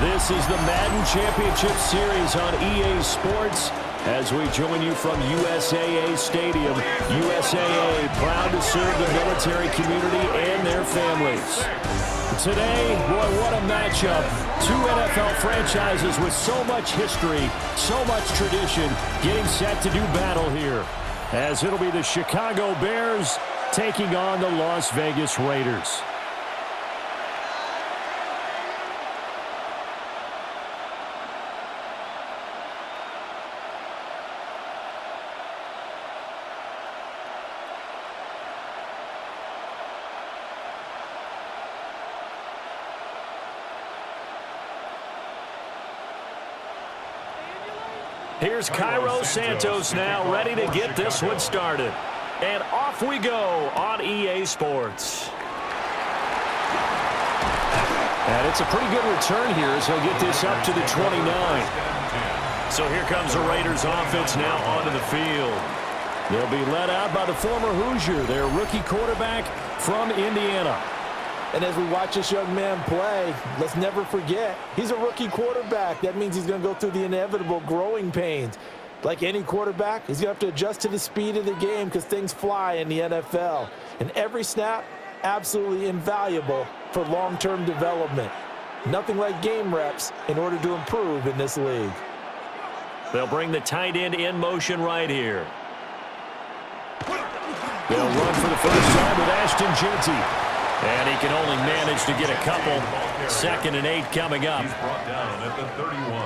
This is the Madden Championship Series on EA Sports as we join you from USAA Stadium. USAA proud to serve the military community and their families. Today, boy, what a matchup. Two NFL franchises with so much history, so much tradition, getting set to do battle here. As it'll be the Chicago Bears taking on the Las Vegas Raiders. Here's Cairo Santos now ready to get this one started. And off we go on EA Sports. And it's a pretty good return here as he'll get this up to the 29. So here comes the Raiders offense now onto the field. They'll be led out by the former Hoosier, their rookie quarterback from Indiana. And as we watch this young man play, let's never forget, he's a rookie quarterback. That means he's going to go through the inevitable growing pains. Like any quarterback, he's going to have to adjust to the speed of the game because things fly in the NFL. And every snap, absolutely invaluable for long-term development. Nothing like game reps in order to improve in this league. They'll bring the tight end in motion right here. They'll run for the first time with Ashton Jeanty. And he can only manage to get a couple. 2nd and 8 coming up.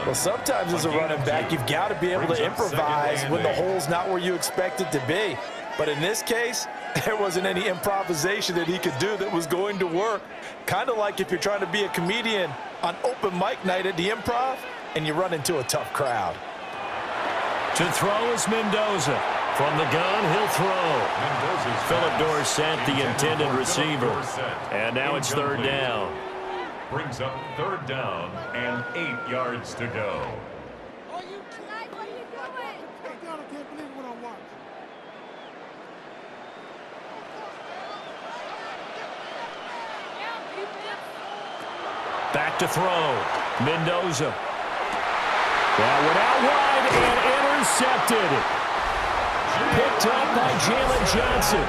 Well, sometimes as a running back, you've got to be able to improvise when the hole's not where you expect it to be. But in this case, there wasn't any improvisation that he could do that was going to work. Kind of like if you're trying to be a comedian on open mic night at the Improv and you run into a tough crowd. To throw is Mendoza. From the gun, he'll throw. Philip Dorsett, the intended receiver. And now it's 3rd down. Brings up 3rd down and 8 yards to go. Back to throw. Mendoza. That went out wide and intercepted. Picked up by Jalen Johnson.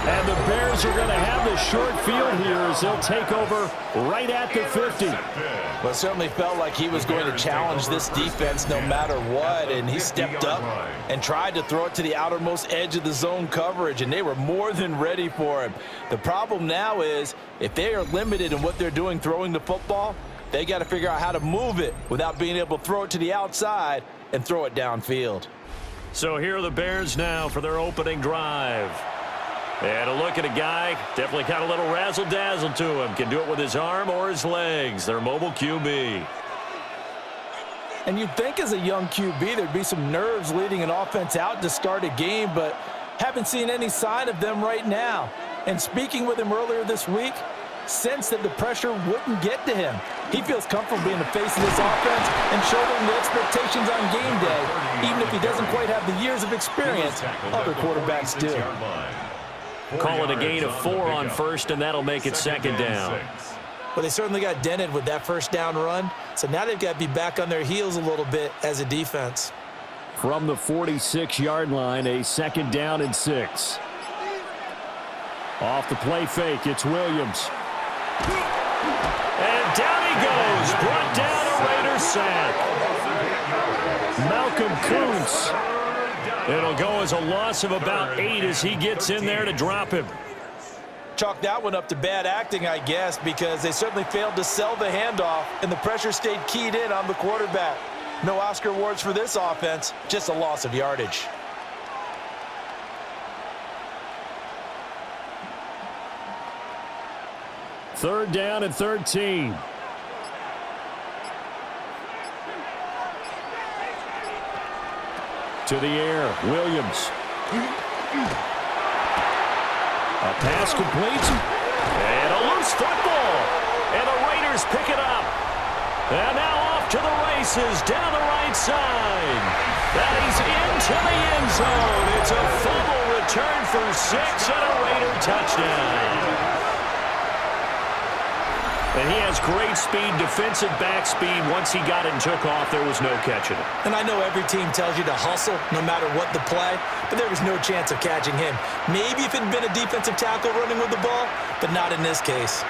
And the Bears are going to have the short field here as they'll take over right at the 50. Well, it certainly felt like he was going to challenge this defense no matter what, and he stepped up and tried to throw it to the outermost edge of the zone coverage, and they were more than ready for him. The problem now is if they are limited in what they're doing throwing the football, they got to figure out how to move it without being able to throw it to the outside and throw it downfield. So here are the Bears now for their opening drive. And a look at a guy, definitely got a little razzle-dazzle to him. Can do it with his arm or his legs. Their mobile QB. And you'd think as a young QB there'd be some nerves leading an offense out to start a game, but haven't seen any sign of them right now. And speaking with him earlier this week, sensed that the pressure wouldn't get to him. He feels comfortable being the face of this offense and shouldering the expectations on game day, even if he doesn't quite have the years of experience other quarterbacks do. Call it a gain of 4 on 1st, and that'll make it 2nd down. Well, they certainly got dented with that 1st down run, so now they've got to be back on their heels a little bit as a defense. From the 46-yard line, a 2nd down and 6. Off the play fake, it's Williams. And down he goes, brought down a Raider sack. Malcolm Kuntz. It'll go as a loss of about 8 as he gets in there to drop him. Chalk that one up to bad acting, I guess, because they certainly failed to sell the handoff, and the pressure stayed keyed in on the quarterback. No Oscar awards for this offense, just a loss of yardage. Third down and 13. To the air, Williams. A pass complete. And a loose football. And the Raiders pick it up. And now off to the races down the right side. That he's into the end zone. It's a fumble return for 6 and a Raider touchdown. And he has great speed, defensive back speed. Once he got it and took off, there was no catching it. And I know every team tells you to hustle no matter what the play, but there was no chance of catching him. Maybe if it had been a defensive tackle running with the ball, but not in this case.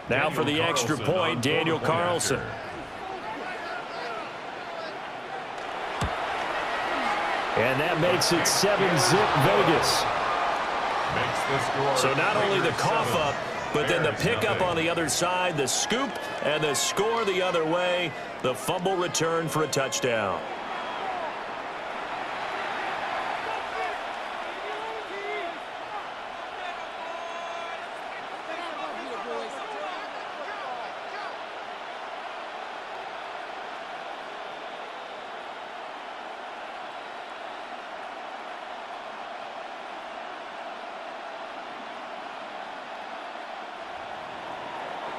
Now for the extra point, Daniel Carlson. And that makes it 7-zip Vegas. So not only the cough up, but then the pickup on the other side, the scoop, and the score the other way, the fumble return for a touchdown.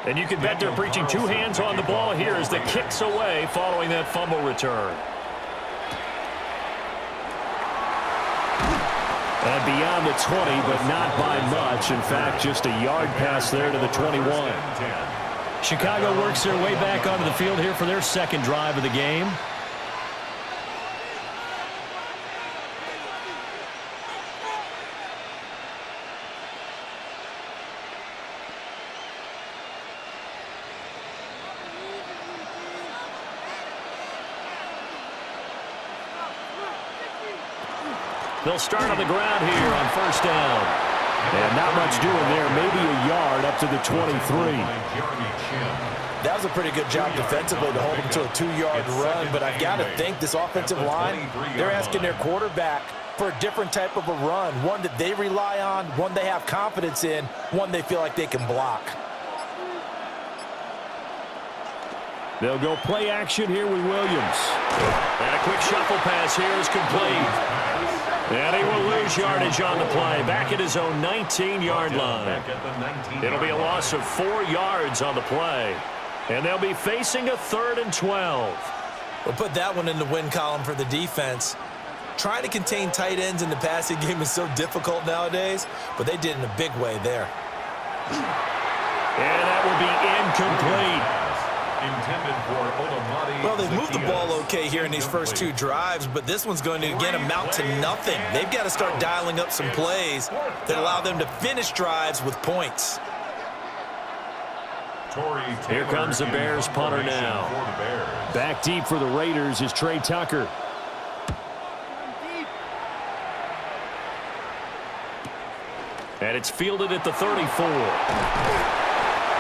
And you can bet they're preaching two hands on the ball here as the kick's away following that fumble return. And beyond the 20, but not by much. In fact, just a yard pass there to the 21. Chicago works their way back onto the field here for their second drive of the game. They'll start on the ground here on first down. And not much doing there. Maybe a yard up to the 23. That was a pretty good job defensively to hold him to a 2-yard run, but I've got to think this offensive line, they're asking their quarterback for a different type of a run, one that they rely on, one they have confidence in, one they feel like they can block. They'll go play action here with Williams. And a quick shuffle pass here is complete. And he will lose yardage on the play, back at his own 19-yard line. It'll be a loss of 4 yards on the play. And they'll be facing a 3rd and 12. We'll put that one in the win column for the defense. Trying to contain tight ends in the passing game is so difficult nowadays, but they did in a big way there. And that will be incomplete. Well, they've moved the ball okay here in these first 2 drives, but this one's going to, again, amount to nothing. They've got to start dialing up some plays that allow them to finish drives with points. Here comes the Bears punter now. Back deep for the Raiders is Trey Tucker. And it's fielded at the 34.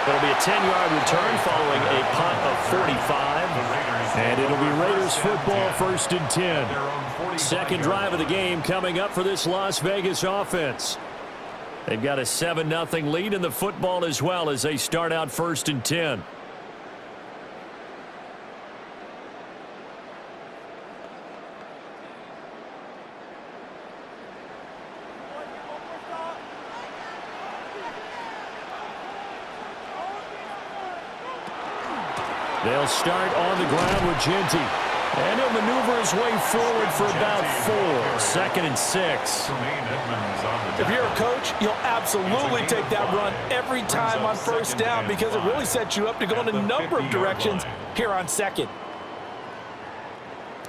It'll be a 10-yard return following a punt of 45. And it'll be Raiders football, 1st and 10. Second drive of the game coming up for this Las Vegas offense. They've got a 7-0 lead in the football as well as they start out 1st and 10. They'll start on the ground with Ginty. And he'll maneuver his way forward for about 4. 2nd and 6. If you're a coach, you'll absolutely take that run every time on first down because it really sets you up to go in a number of directions here on 2nd.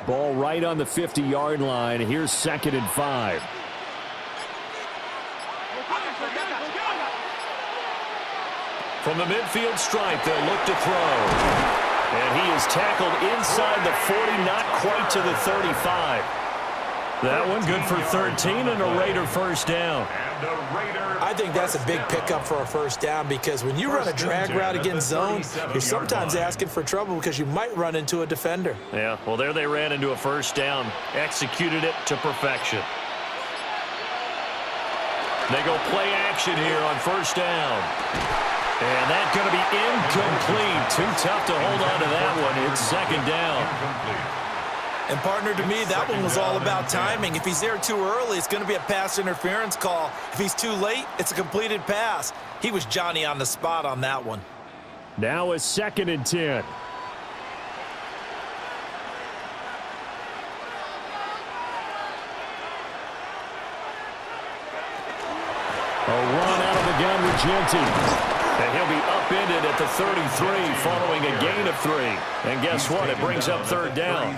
Ball right on the 50-yard line. Here's 2nd and 5. From the midfield stripe, they'll look to throw. And he is tackled inside the 40, not quite to the 35. That one good for 13 and a Raider first down. I think that's a big pickup for a first down because when you run a drag route against zone, you're sometimes asking for trouble because you might run into a defender. Yeah, well, there they ran into a first down. Executed it to perfection. They go play action here on first down. And that's going to be incomplete. Too tough to hold on to that one. It's 2nd down. And partner, to me, that one was all about timing. If he's there too early, it's going to be a pass interference call. If he's too late, it's a completed pass. He was Johnny on the spot on that one. Now a 2nd and 10. A run out of the gun with Genty. And he'll be upended at the 33 following a gain of 3. And guess what? It brings up 3rd down.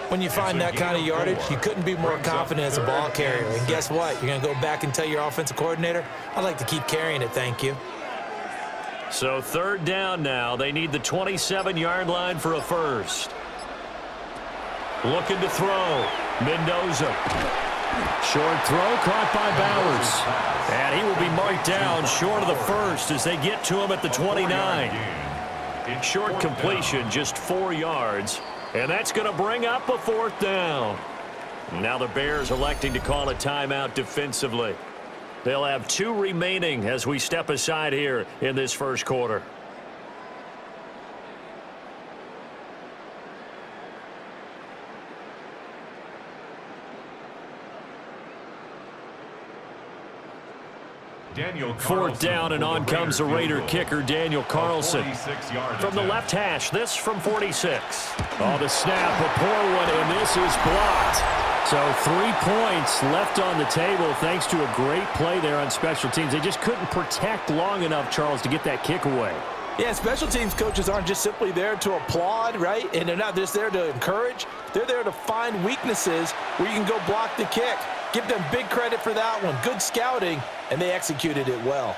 When you find that kind of yardage, you couldn't be more confident as a ball carrier. And guess what? You're going to go back and tell your offensive coordinator, I'd like to keep carrying it, thank you. So 3rd down now. They need the 27-yard line for a first. Looking to throw. Mendoza. Short throw caught by Bowers. And he will be marked down short of the first as they get to him at the 29. Short completion, just 4 yards. And that's going to bring up a 4th down. Now the Bears electing to call a timeout defensively. They'll have 2 remaining as we step aside here in this first quarter. Fourth down, and on comes the Raider kicker, Daniel Carlson. From the left hash, this from 46. Oh, the snap, a poor one, and this is blocked. So 3 points left on the table thanks to a great play there on special teams. They just couldn't protect long enough, Charles, to get that kick away. Yeah, special teams coaches aren't just simply there to applaud, right? And they're not just there to encourage. They're there to find weaknesses where you can go block the kick. Give them big credit for that one. Good scouting, and they executed it well.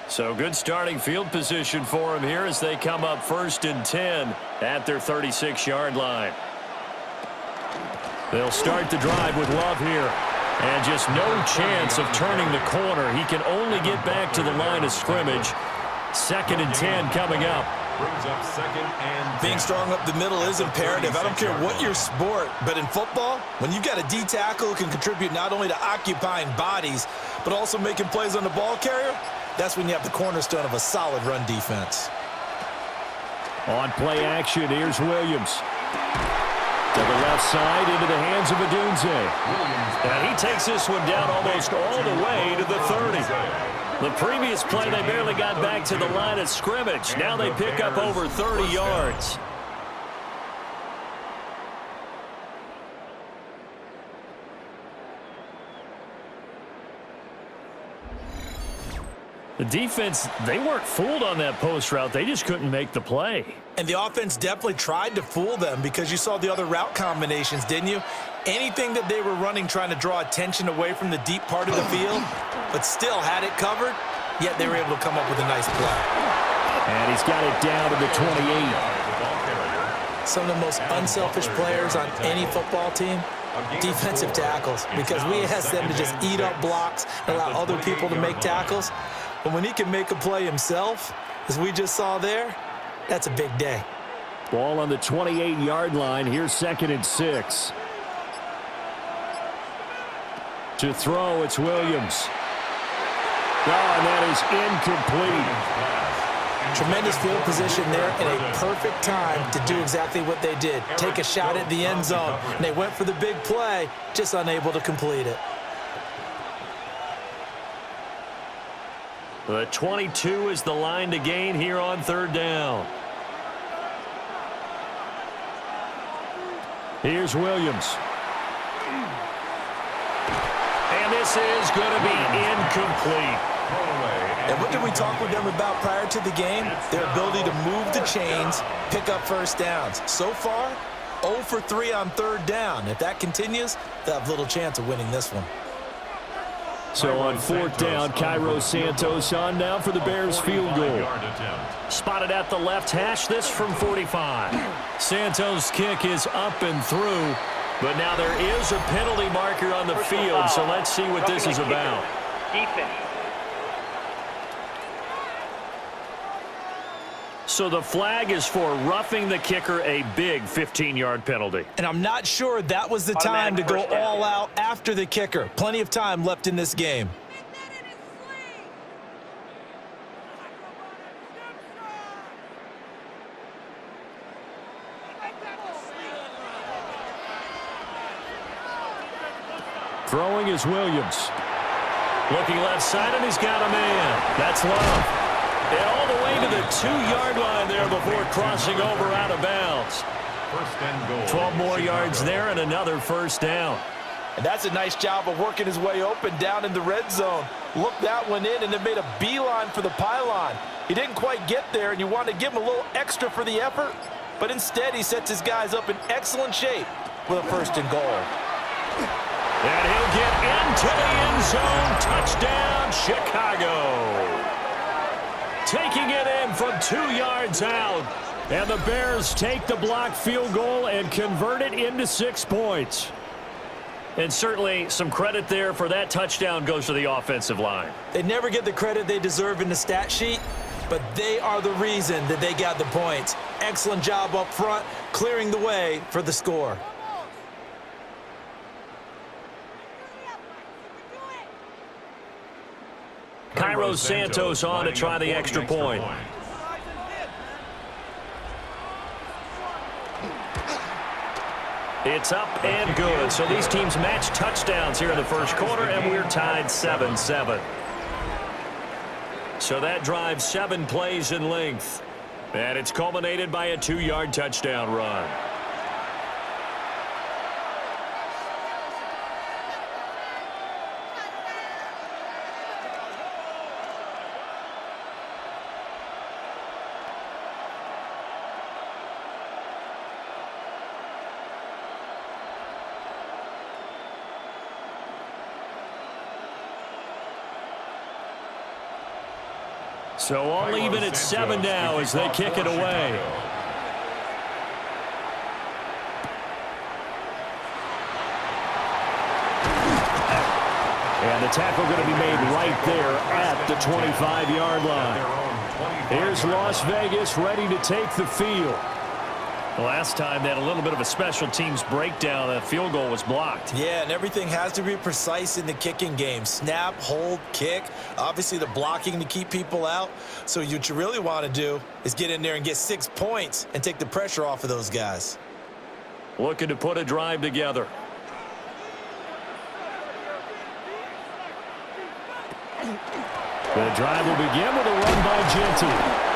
So good starting field position for him here as they come up 1st and 10 at their 36-yard line. They'll start the drive with Love here. And just no chance of turning the corner. He can only get back to the line of scrimmage. 2nd and 10 coming up. Brings up 2nd and 10. Being strong up the middle is imperative. I don't care what your sport, but in football, when you've got a D tackle who can contribute not only to occupying bodies, but also making plays on the ball carrier, that's when you have the cornerstone of a solid run defense. On play action, here's Williams. To the left side, into the hands of Adunze. And he takes this one down almost all the way to the 30. The previous play, they barely got back to the line of scrimmage. Now they pick up over 30 yards. The defense, they weren't fooled on that post route. They just couldn't make the play. And the offense definitely tried to fool them because you saw the other route combinations, didn't you? Anything that they were running trying to draw attention away from the deep part of the field, but still had it covered, yet they were able to come up with a nice play. And he's got it down to the 28. Some of the most unselfish players on any football team, defensive tackles, because we ask them to just eat up blocks and allow other people to make tackles. But when he can make a play himself, as we just saw there, that's a big day. Ball on the 28-yard line. Here's 2nd and 6. To throw, it's Williams. Oh, and that is incomplete. Tremendous field position there and a perfect time to do exactly what they did. Take a shot at the end zone. And they went for the big play, just unable to complete it. The 22 is the line to gain here on 3rd down. Here's Williams. And this is going to be incomplete. And what did we talk with them about prior to the game? Their ability to move the chains, pick up first downs. So far, 0 for 3 on 3rd down. If that continues, they'll have little chance of winning this one. So on 4th down, Cairo Santos on now for the Bears field goal. Spotted at the left hash, this from 45. Santos' kick is up and through, but now there is a penalty marker on the field, so let's see what this is about. So the flag is for roughing the kicker, a big 15-yard penalty. And I'm not sure that was the time to go all out after the kicker. Plenty of time left in this game. Throwing is Williams. Looking left side, and he's got a man. That's Love. And all the way to the 2-yard line there before crossing over out of bounds. First and goal. 12 more yards there and another first down. And that's a nice job of working his way open down in the red zone. Looked that one in and then made a beeline for the pylon. He didn't quite get there, and you want to give him a little extra for the effort, but instead he sets his guys up in excellent shape with a first and goal. And he'll get into the end zone. Touchdown, Chicago. Taking it in from 2 yards out. And the Bears take the blocked field goal and convert it into 6 points. And certainly some credit there for that touchdown goes to the offensive line. They never get the credit they deserve in the stat sheet, but they are the reason that they got the points. Excellent job up front, clearing the way for the score. Cairo Santos on to try the extra point. It's up and good. So these teams match touchdowns here in the first quarter, and we're tied 7-7. So that drives 7 plays in length. And it's culminated by a 2-yard touchdown run. So all even at 7 now as they kick it away. And the tackle going to be made right there at the 25-yard line. Here's Las Vegas ready to take the field. The last time they had a little bit of a special teams breakdown, that field goal was blocked. Yeah, and everything has to be precise in the kicking game. Snap, hold, kick. Obviously, the blocking to keep people out. So what you really want to do is get in there and get 6 points and take the pressure off of those guys. Looking to put a drive together. The drive will begin with a run by Genty.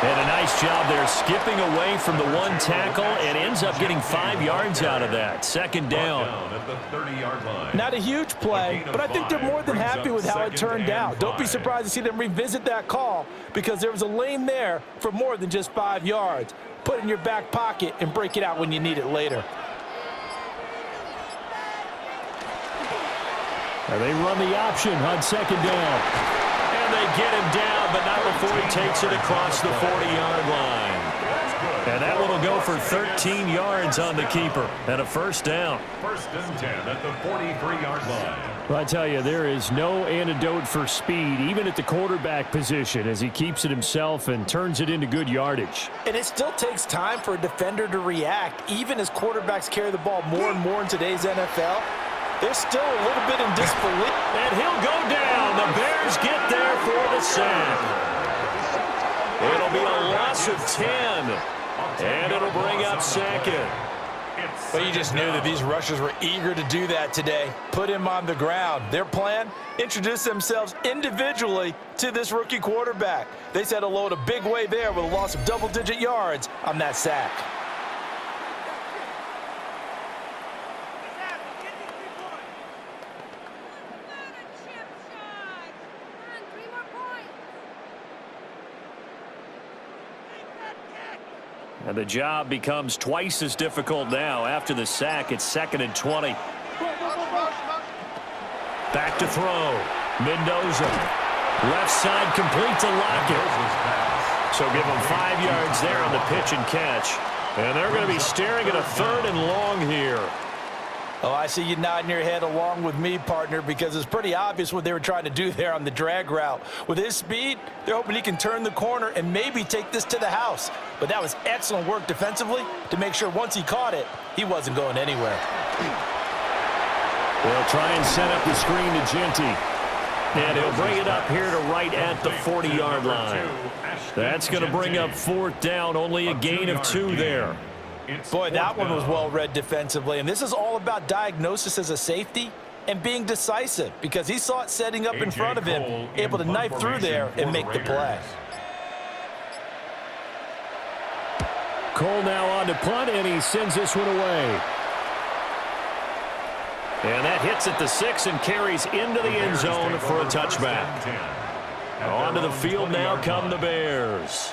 And a nice job there skipping away from the one tackle and ends up getting 5 yards out of that. Second down. At the 30-yard line. Not a huge play, but I think they're more than happy with how it turned out. Don't be surprised to see them revisit that call because there was a lane there for more than just 5 yards. Put it in your back pocket and break it out when you need it later. And they run the option on second down. And they get him down, but not before he takes it across the 40-yard line. And that one will go for 13 yards on the keeper and a first down. First and 10 at the 43-yard line. Well, I tell you, there is no antidote for speed, even at the quarterback position, as he keeps it himself and turns it into good yardage. And it still takes time for a defender to react, even as quarterbacks carry the ball more and more in today's NFL. They're still a little bit in disbelief. And he'll go down. The Bears get there for the sack. It'll be a loss of 10. And it'll bring up second. But you just knew that these rushers were eager to do that today. Put him on the ground. Their plan, introduce themselves individually to this rookie quarterback. They said hello in a big way there with a loss of double-digit yards on that sack. And the job becomes twice as difficult now. After the sack, it's 2nd and 20. Back to throw. Mendoza. Left side complete to Lockett. So give him 5 yards there on the pitch and catch. And they're going to be staring at a 3rd and long here. Oh, I see you nodding your head along with me, partner, because it's pretty obvious what they were trying to do there on the drag route. With his speed, they're hoping he can turn the corner and maybe take this to the house. But that was excellent work defensively to make sure once he caught it, he wasn't going anywhere. They'll try and set up the screen to Genty. And he'll bring it up here to right at the 40-yard line. That's going to bring up 4th down, only a gain of 2 there. Boy, that one was well read defensively, and this is all about diagnosis as a safety. and being decisive because he saw it setting up in front of him, able to knife through there and make the play. Cole now on to punt, and he sends this one away. And that hits at the 6 and carries into the end zone for a touchback. Onto the field now come the Bears.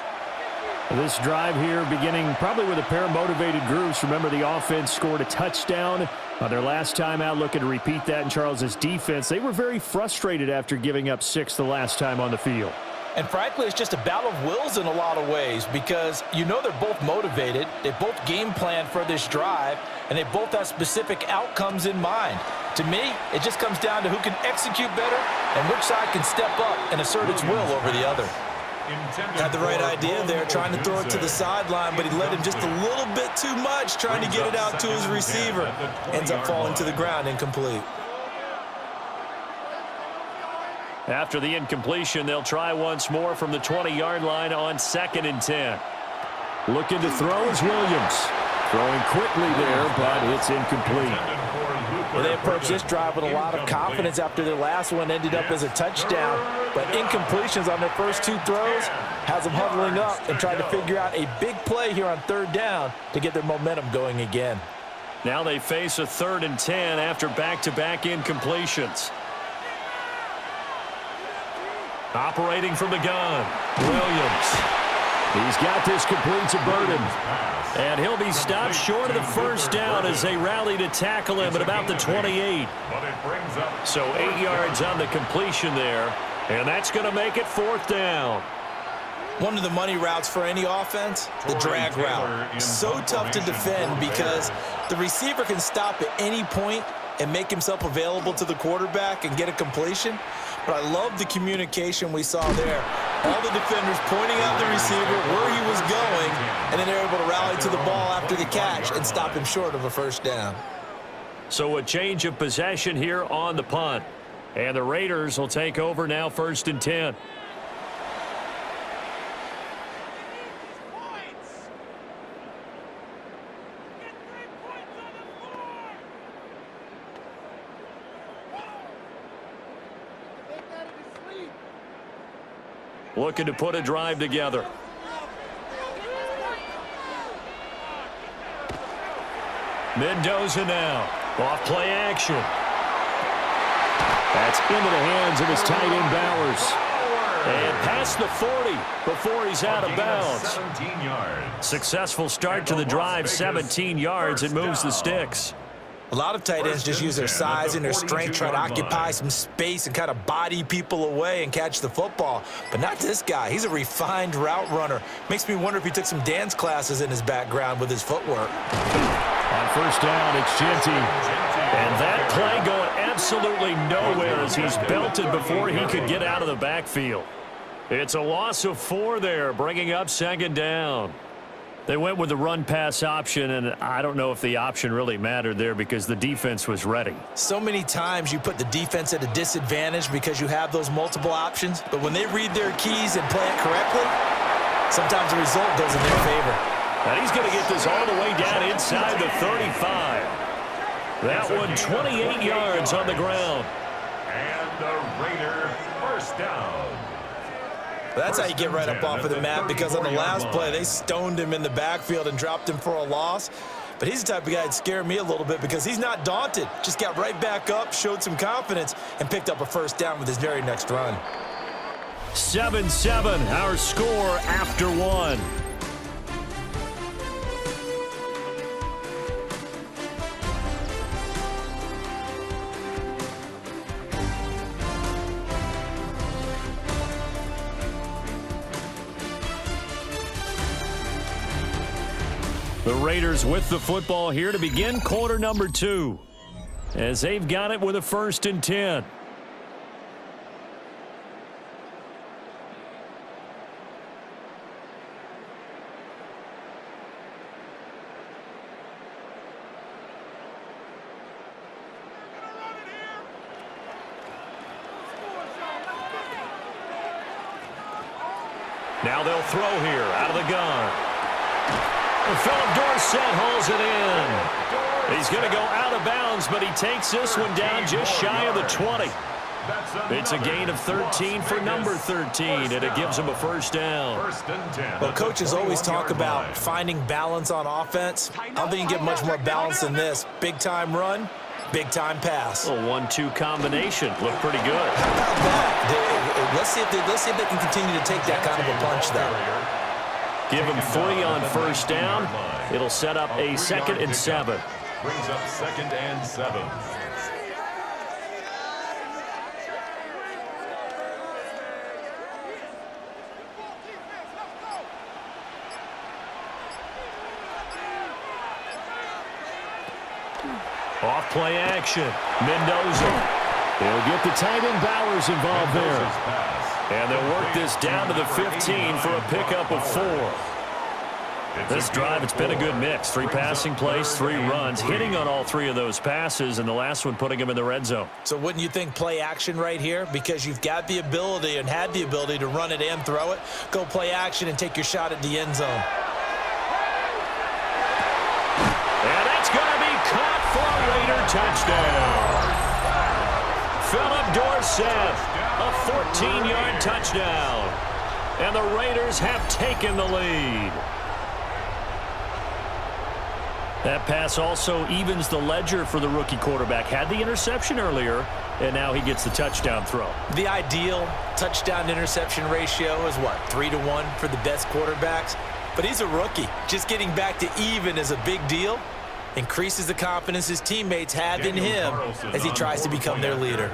This drive here beginning probably with a pair of motivated groups. Remember, the offense scored a touchdown their last time out, looking to repeat that in Charles's defense. They were very frustrated after giving up 6 the last time on the field. And frankly, it's just a battle of wills in a lot of ways because you know they're both motivated. They both game plan for this drive, and they both have specific outcomes in mind. To me, it just comes down to who can execute better and which side can step up and assert its will over the other. Had the right idea there, trying to throw it to the sideline, but he led him just a little bit too much, trying to get it out to his receiver. Ends up falling to the ground, incomplete. After the incompletion, they'll try once more from the 20-yard line on 2nd and 10. Looking to throw is Williams. Throwing quickly there, but it's incomplete. Well, they approached this drive with a lot of confidence after their last one ended up as a touchdown. But incompletions on their first 2 throws has them huddling up and trying to figure out a big play here on 3rd down to get their momentum going again. Now they face a 3rd and 10 after back-to-back incompletions. Operating from the gun, Williams. He's got this complete to Burden. And he'll be stopped short of the first down as they rally to tackle him at about the 28. So 8 yards on the completion there, and that's going to make it 4th down. One of the money routes for any offense, the drag route. So tough to defend because the receiver can stop at any point and make himself available to the quarterback and get a completion. But I love the communication we saw there. All the defenders pointing out the receiver where he was going, and then they're able to rally to the ball after the catch and stop him short of a first down. So a change of possession here on the punt. And the Raiders will take over now 1st and 10. Looking to put a drive together. Mendoza now. Off play action. That's into the hands of his tight end Bowers. And past the 40 before he's out of bounds. Successful start to the drive, 17 yards. It moves the sticks. A lot of tight ends just use their size and their strength, try to occupy some space and kind of body people away and catch the football. But not this guy. He's a refined route runner. Makes me wonder if he took some dance classes in his background with his footwork. On 1st down, it's Genty. And that play going absolutely nowhere as he's belted before he could get out of the backfield. It's a loss of 4 there, bringing up 2nd down. They went with the run-pass option, and I don't know if the option really mattered there because the defense was ready. So many times you put the defense at a disadvantage because you have those multiple options, but when they read their keys and play it correctly, sometimes the result goes in their favor. And he's going to get this all the way down inside the 35. That one 28 yards on the ground. And the Raider 1st down. That's how you get right up off of the map because on the last play, they stoned him in the backfield and dropped him for a loss. But he's the type of guy that scared me a little bit because he's not daunted. Just got right back up, showed some confidence, and picked up a 1st down with his very next run. 7-7, our score after 1. The Raiders with the football here to begin quarter number 2 as they've got it with a 1st and 10. Now they'll throw here out of the gun. And Philip Dorsett holds it in. He's going to go out of bounds, but he takes this one down just shy of the 20. It's a gain of 13 for number 13, and it gives him a first down. Well, coaches always talk about finding balance on offense. I don't think you get much more balance than this. Big-time run, big-time pass. A 1-2 combination. Looked pretty good. How about that? Let's see if they can continue to take that kind of a punch, though. Give him 3 on first down. It'll set up a 2nd and 7. Brings up 2nd and 7. Off play action. Mendoza. They'll get the tight end Bowers involved there. And they'll work this down to the 15 for a pickup of 4. This drive, it's been a good mix. 3 passing plays, 3 runs, hitting on all 3 of those passes, and the last one putting him in the red zone. So wouldn't you think play action right here? Because you've got the ability and had the ability to run it and throw it. Go play action and take your shot at the end zone. And that's going to be caught for a Raider touchdown. Philip Dorsett, a 14-yard touchdown. And the Raiders have taken the lead. That pass also evens the ledger for the rookie quarterback. Had the interception earlier, and now he gets the touchdown throw. The ideal touchdown-interception ratio is what, 3-to-1 for the best quarterbacks? But he's a rookie. Just getting back to even is a big deal. Increases the confidence his teammates have in him as he tries to become their leader.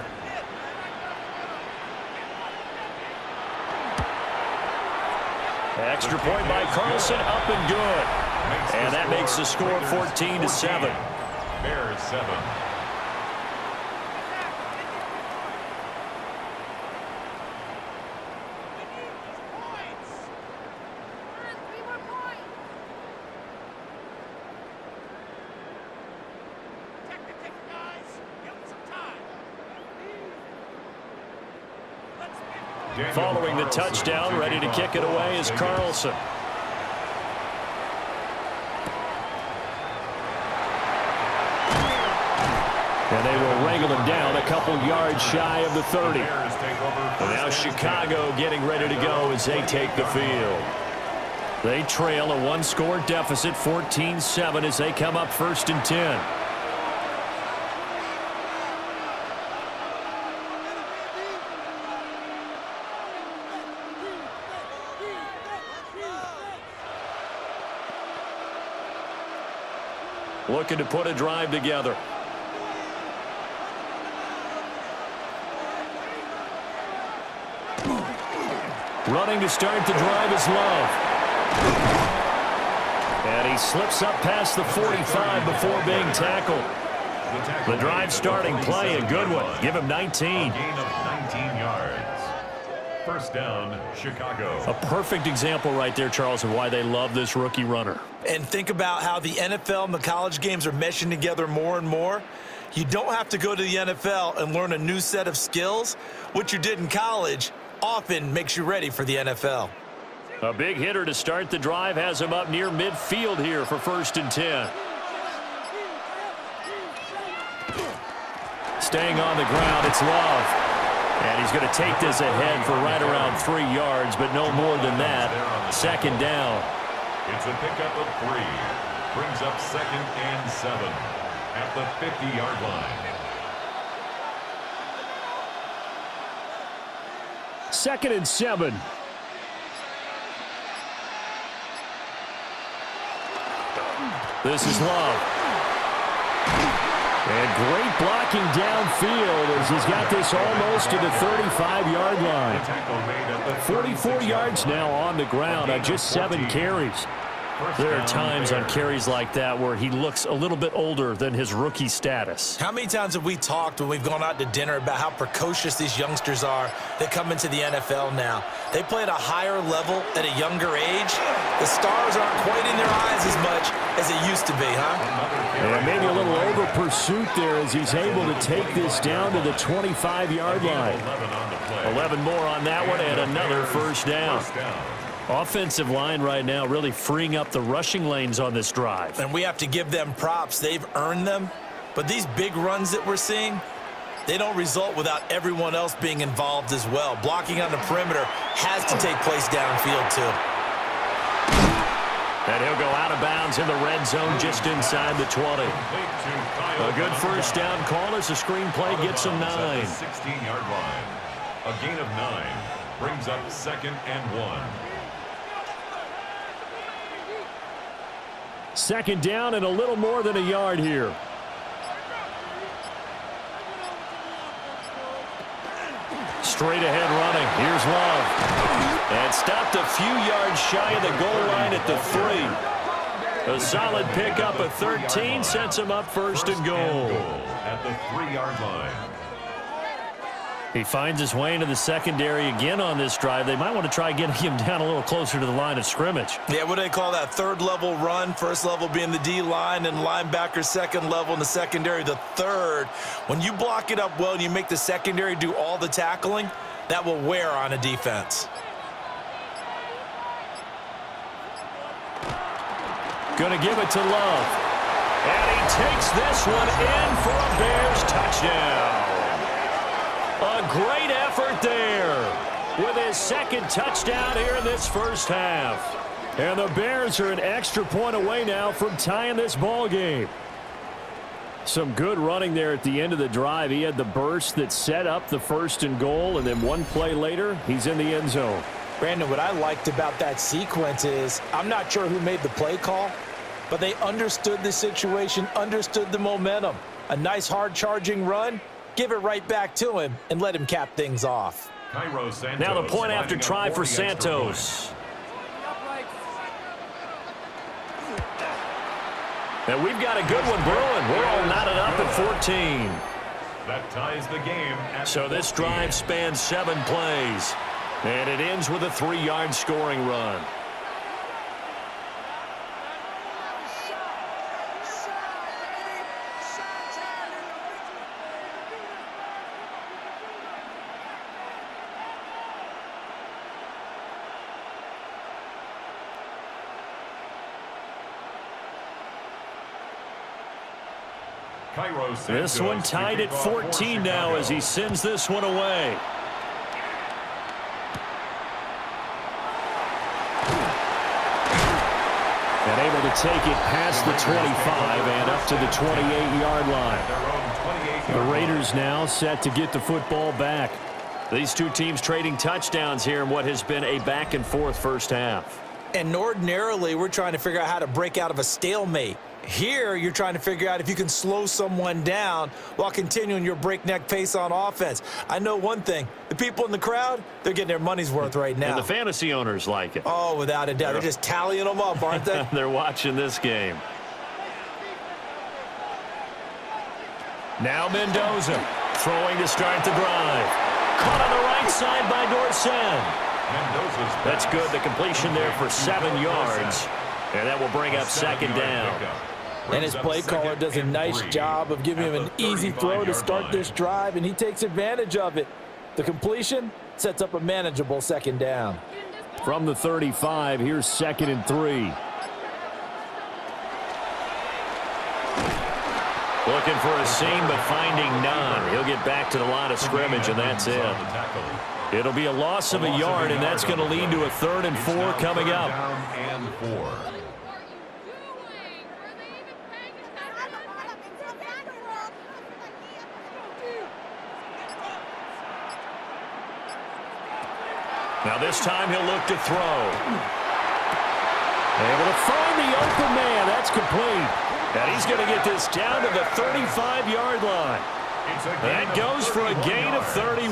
Extra point by Carlson, up and good. And that makes the score 14-7. Bears 7. Following the touchdown, ready to kick it away is Carlson. And they will wrangle him down a couple yards shy of the 30. And now Chicago getting ready to go as they take the field. They trail a 1-score deficit, 14-7, as they come up 1st and 10. Looking to put a drive together. Running to start the drive is Love. And he slips up past the 45 before being tackled. The drive starting play, a good one. Give him 19. A gain of 19 yards. First down, Chicago. A perfect example right there, Charles, of why they love this rookie runner. And think about how the NFL and the college games are meshing together more and more. You don't have to go to the NFL and learn a new set of skills. What you did in college often makes you ready for the NFL. A big hitter to start the drive has him up near midfield here for 1st and 10. Staying on the ground, it's Love. And he's going to take this ahead for right around 3 yards, but no more than that. 2nd down. It's a pickup of 3. Brings up 2nd and 7 at the 50-yard line. 2nd and 7. This is Love. And great blocking downfield as he's got this almost to the 35-yard line. 44 yards now on the ground on just 7 carries. There are times on carries like that where he looks a little bit older than his rookie status. How many times have we talked when we've gone out to dinner about how precocious these youngsters are that come into the NFL now? They play at a higher level at a younger age. The stars aren't quite in their eyes as much as it used to be, huh? And maybe a little over pursuit there as he's able to take this down to the 25-yard line. 11 more on that one and another first down. Offensive line right now really freeing up the rushing lanes on this drive. And we have to give them props. They've earned them. But these big runs that we're seeing, they don't result without everyone else being involved as well. Blocking on the perimeter has to take place downfield too. And he'll go out of bounds in the red zone just inside the 20. A good first down call as the screenplay gets him 9. 16-yard line. A gain of 9 brings up 2nd and 1. 2nd down and a little more than a yard here. Straight ahead running. Here's Love. And stopped a few yards shy of the goal line at the 3. A solid pickup of 13 sets him up 1st and goal. At the 3-yard line. He finds his way into the secondary again on this drive. They might want to try getting him down a little closer to the line of scrimmage. Yeah, what do they call that? 3rd level run. 1st level being the D-line and linebacker, 2nd level in the secondary, the 3rd. When you block it up well and you make the secondary do all the tackling, that will wear on a defense. Going to give it to Love. And he takes this one in for a Bears touchdown. A great effort there with his 2nd touchdown here in this first half. And the Bears are an extra point away now from tying this ball game. Some good running there at the end of the drive. He had the burst that set up the 1st and goal, and then one play later, he's in the end zone. Brandon, what I liked about that sequence is I'm not sure who made the play call, but they understood the situation, understood the momentum. A nice hard-charging run. Give it right back to him and let him cap things off. Now the point after try for Santos. And we've got a good one brewing. We're all knotted up at 14. That ties the game. So this drive spans 7 plays. And it ends with a 3-yard scoring run. This one tied at 14 now as he sends this one away. And able to take it past the 25 and up to the 28-yard line. The Raiders now set to get the football back. These two teams trading touchdowns here in what has been a back-and-forth first half. And ordinarily, we're trying to figure out how to break out of a stalemate. Here, you're trying to figure out if you can slow someone down while continuing your breakneck pace on offense. I know one thing. The people in the crowd, they're getting their money's worth right now. And the fantasy owners like it. Oh, without a doubt. They're just tallying them up, aren't they? They're watching this game. Now Mendoza throwing to start the drive. Caught on the right side by Dorsett. That's good. The completion there for 7 yards. And that will bring up 2nd down. And his play caller does a nice job of giving him an easy throw to start this drive, and he takes advantage of it. The completion sets up a manageable 2nd down. From the 35, here's 2nd and 3. Looking for a seam, but finding none. He'll get back to the line of scrimmage, and that's it. It'll be a loss of a yard, and that's going to lead to a 3rd and 4 coming up. Now this time he'll look to throw. Able to find the open man. That's complete. And he's going to get this down to the 35-yard line. That goes for a gain of 31.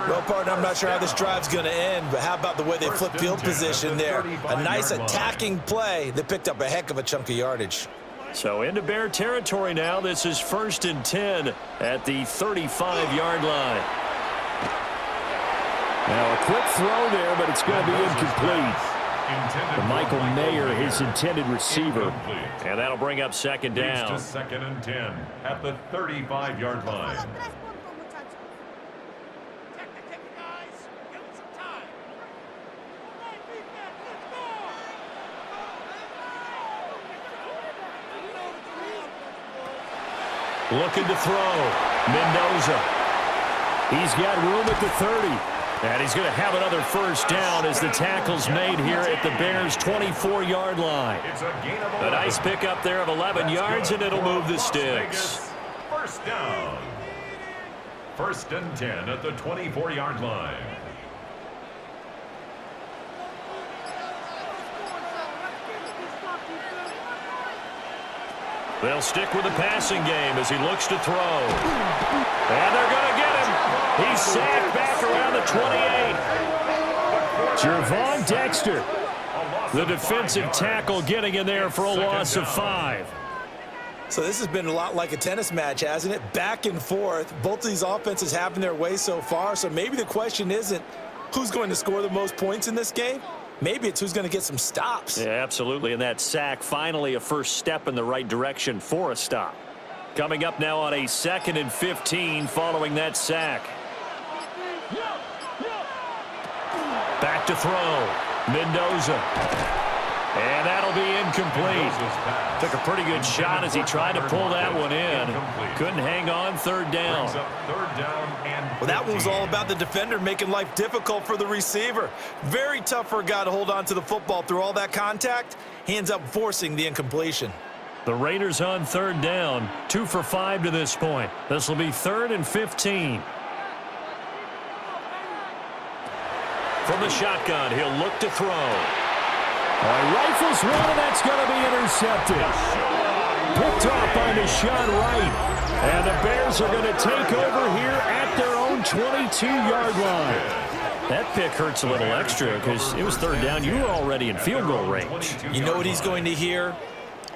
Well, partner, I'm not sure how this drive's going to end, but how about the way they flip field position there? A nice attacking play that picked up a heck of a chunk of yardage. So into Bear territory now. This is 1st and 10 at the 35-yard line. Now a quick throw there, but it's going to be incomplete. Michael Mayer, his intended receiver. And that'll bring up 2nd down. 2nd and 10 at the 35-yard line. Looking to throw. Mendoza. He's got room at the 30. And he's going to have another first down as the tackle's made here at the Bears' 24-yard line. A nice pickup there of 11 yards, and it'll move the sticks. First down. 1st and 10 at the 24-yard line. They'll stick with the passing game as he looks to throw. And they're going to get him. He's sacked back around the 28. Gervon Dexter. The defensive tackle getting in there for a loss of 5. So this has been a lot like a tennis match, hasn't it? Back and forth. Both of these offenses having their way so far. So maybe the question isn't who's going to score the most points in this game. Maybe it's who's going to get some stops. Yeah, absolutely. And that sack, finally a first step in the right direction for a stop. Coming up now on a 2nd and 15 following that sack. Back to throw. Mendoza. And that'll be incomplete. Took a pretty good shot as he tried to pull that one in. Couldn't hang on. 3rd down. Well, that one was all about the defender making life difficult for the receiver. Very tough for a guy to hold on to the football through all that contact. He ends up forcing the incompletion. The Raiders on 3rd down. 2 for 5 to this point. This will be 3rd and 15. From the shotgun, he'll look to throw. Rifles one, and that's going to be intercepted. Picked off by Deshaun Wright. And the Bears are going to take over here at their own 22-yard line. That pick hurts a little extra because it was 3rd down. You were already in field goal range. You know what he's going to hear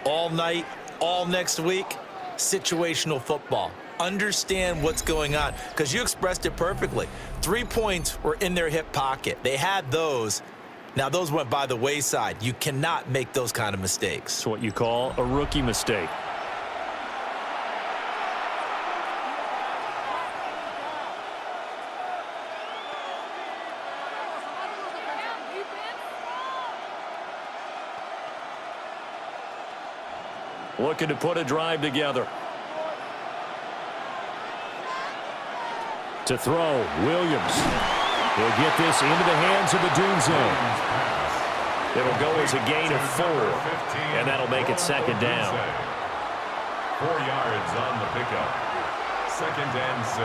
all night, all next week? Situational football. Understand what's going on, because you expressed it perfectly. 3 points were in their hip pocket. They had those. Now, those went by the wayside. You cannot make those kind of mistakes. It's what you call a rookie mistake. Looking to put a drive together. To throw, Williams. He'll get this into the hands of the Doom Zone. It'll go as a gain of 4, and that'll make it 2nd down. 4 yards on the pickup. 2nd and 6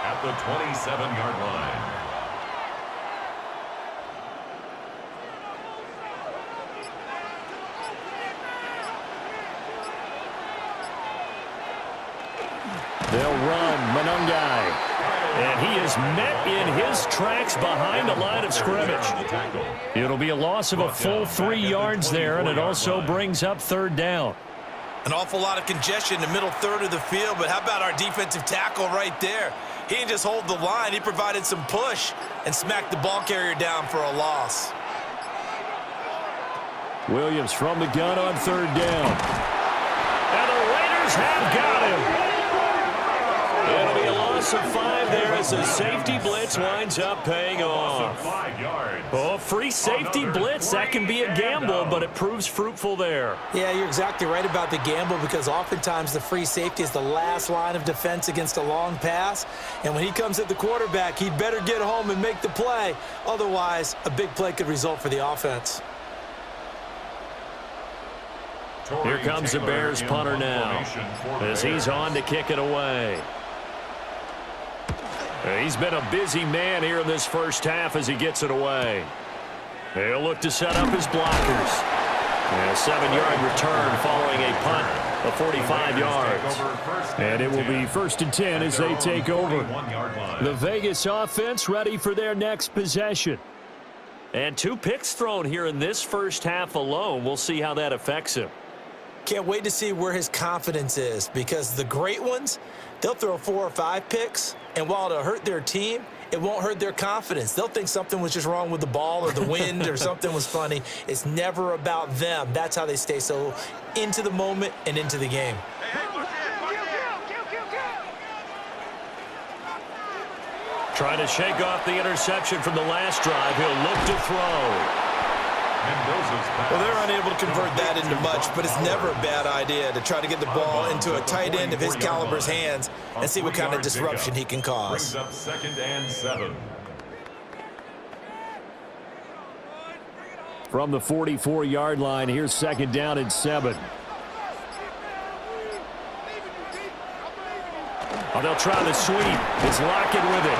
at the 27-yard line. They'll run Monungai. And he is met in his tracks behind the line of scrimmage. It'll be a loss of a full 3 yards there, and it also brings up 3rd down. An awful lot of congestion in the middle third of the field, but how about our defensive tackle right there? He didn't just hold the line. He provided some push and smacked the ball carrier down for a loss. Williams from the gun on 3rd down. And the Raiders have got him. It'll be a loss of 5 there as the safety blitz winds up paying off. 5 yards. Oh, free safety blitz. That can be a gamble, but it proves fruitful there. Yeah, you're exactly right about the gamble, because oftentimes the free safety is the last line of defense against a long pass. And when he comes at the quarterback, he better get home and make the play. Otherwise, a big play could result for the offense. Here comes the Bears punter now as he's on to kick it away. He's been a busy man here in this first half as he gets it away. He'll look to set up his blockers. And a 7-yard return following a punt of 45 yards. And it will be 1st and 10 as they take over. The Vegas offense ready for their next possession. And 2 picks thrown here in this first half alone. We'll see how that affects him. Can't wait to see where his confidence is, because the great ones, they'll throw 4 or 5 picks, and while it'll hurt their team, it won't hurt their confidence. They'll think something was just wrong with the ball or the wind or something was funny. It's never about them. That's how they stay so into the moment and into the game. Trying to shake off the interception from the last drive. He'll look to throw. Mendoza's pass. Well, they're unable to convert that into much, but it's never a bad idea to try to get the ball into a tight end of his caliber's hands and see what kind of disruption he can cause. Brings up 2nd and 7. From the 44-yard line, here's 2nd down and 7. Oh, they'll try the sweep. It's Lockett with it.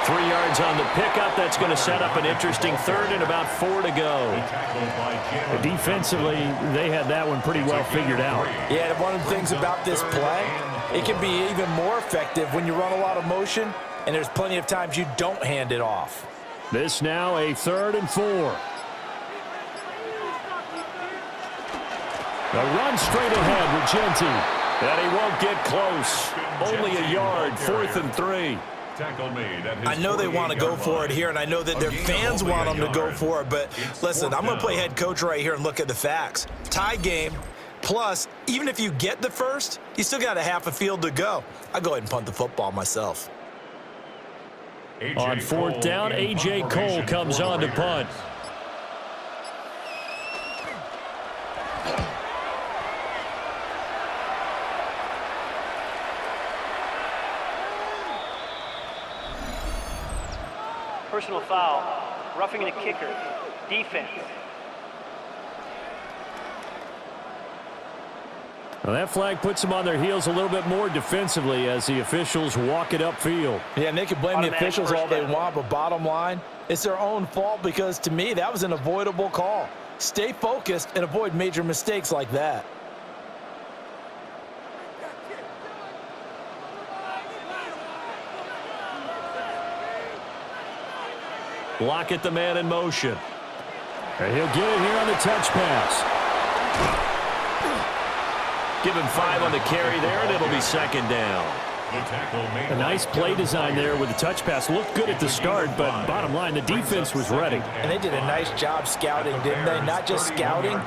3 yards on the pickup. That's going to set up an interesting 3rd and about 4 to go. Defensively, they had that one pretty well figured out. Yeah, and one of the things about this play, it can be even more effective when you run a lot of motion, and there's plenty of times you don't hand it off. This now a 3rd and 4. The run straight ahead with Genti. And he won't get close. Only a yard, 4th and 3. I know they want to go for it here, and I know that their fans want them to go for it, but listen, I'm going to play head coach right here and look at the facts. Tie game, plus, even if you get the first, you still got a half a field to go. I'll go ahead and punt the football myself. On 4th down, A.J. Cole comes on to punt. Personal foul, roughing the kicker, defense. Well, that flag puts them on their heels a little bit more defensively as the officials walk it upfield. Yeah, and they can blame the officials all they want, but bottom line, it's their own fault because, to me, that was an avoidable call. Stay focused and avoid major mistakes like that. Lockett, the man in motion. And he'll get it here on the touch pass. Give him 5 on the carry there, and it'll be 2nd down. A nice play design there with the touch pass. Looked good at the start, but bottom line, the defense was ready. And they did a nice job scouting, didn't they? Not just scouting,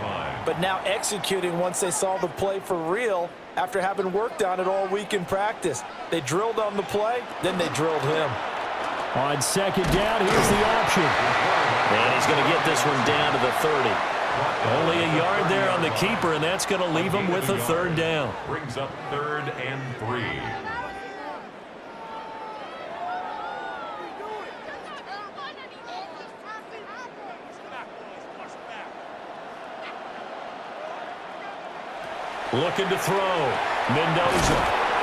but now executing once they saw the play for real after having worked on it all week in practice. They drilled on the play, then they drilled him. On 2nd down, here's the option. And he's going to get this one down to the 30. Only a yard there on the keeper, and that's going to leave him with a 3rd down. Brings up 3rd and 3. Looking to throw. Mendoza.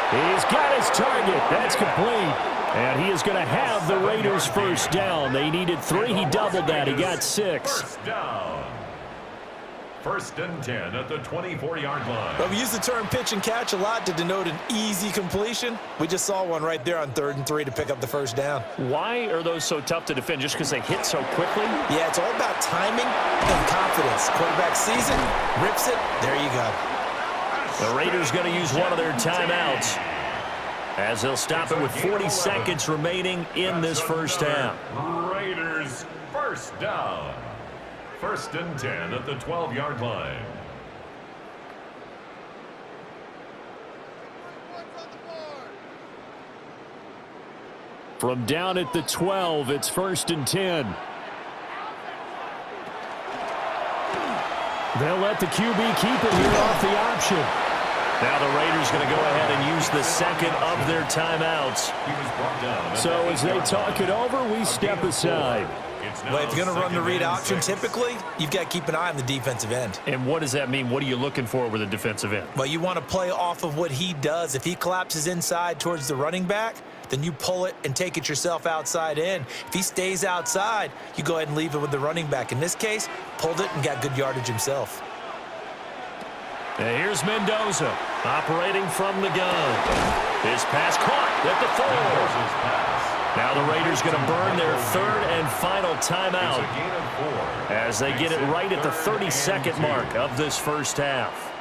He's got his target. That's complete. And he is going to have the Raiders' 1st down. They needed 3. He doubled that. He got 6. 1st down. 1st and 10 at the 24-yard line. Well, we use the term pitch and catch a lot to denote an easy completion. We just saw one right there on 3rd and 3 to pick up the 1st down. Why are those so tough to defend? Just because they hit so quickly? Yeah, it's all about timing and confidence. Quarterback sees it, rips it, there you go. The Raiders going to use one of their timeouts as they'll stop it with 40 seconds remaining in this 1st half. Raiders 1st down. 1st and 10 at the 12-yard line. From down at the 12, it's 1st and 10. They'll let the QB keep it here off the option. Now the Raiders going to go ahead and use the 2nd of their timeouts. So as they talk it over, we step aside. Well, if you're going to run the read option, typically, you've got to keep an eye on the defensive end. And what does that mean? What are you looking for with a defensive end? Well, you want to play off of what he does. If he collapses inside towards the running back, then you pull it and take it yourself outside in. If he stays outside, you go ahead and leave it with the running back. In this case, pulled it and got good yardage himself. And here's Mendoza operating from the gun. His pass caught at the 4. Now the Raiders going to burn their 3rd and final timeout as they get it right at the 32nd mark of this 1st half.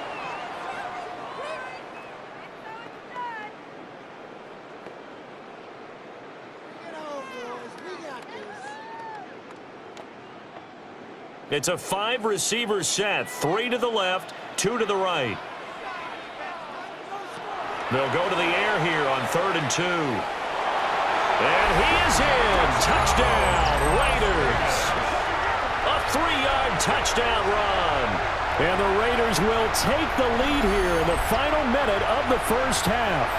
It's a 5-receiver set, 3 to the left, 2 to the right. They'll go to the air here on 3rd and 2. And he is in. Touchdown, Raiders. A 3-yard touchdown run. And the Raiders will take the lead here in the final minute of the first half.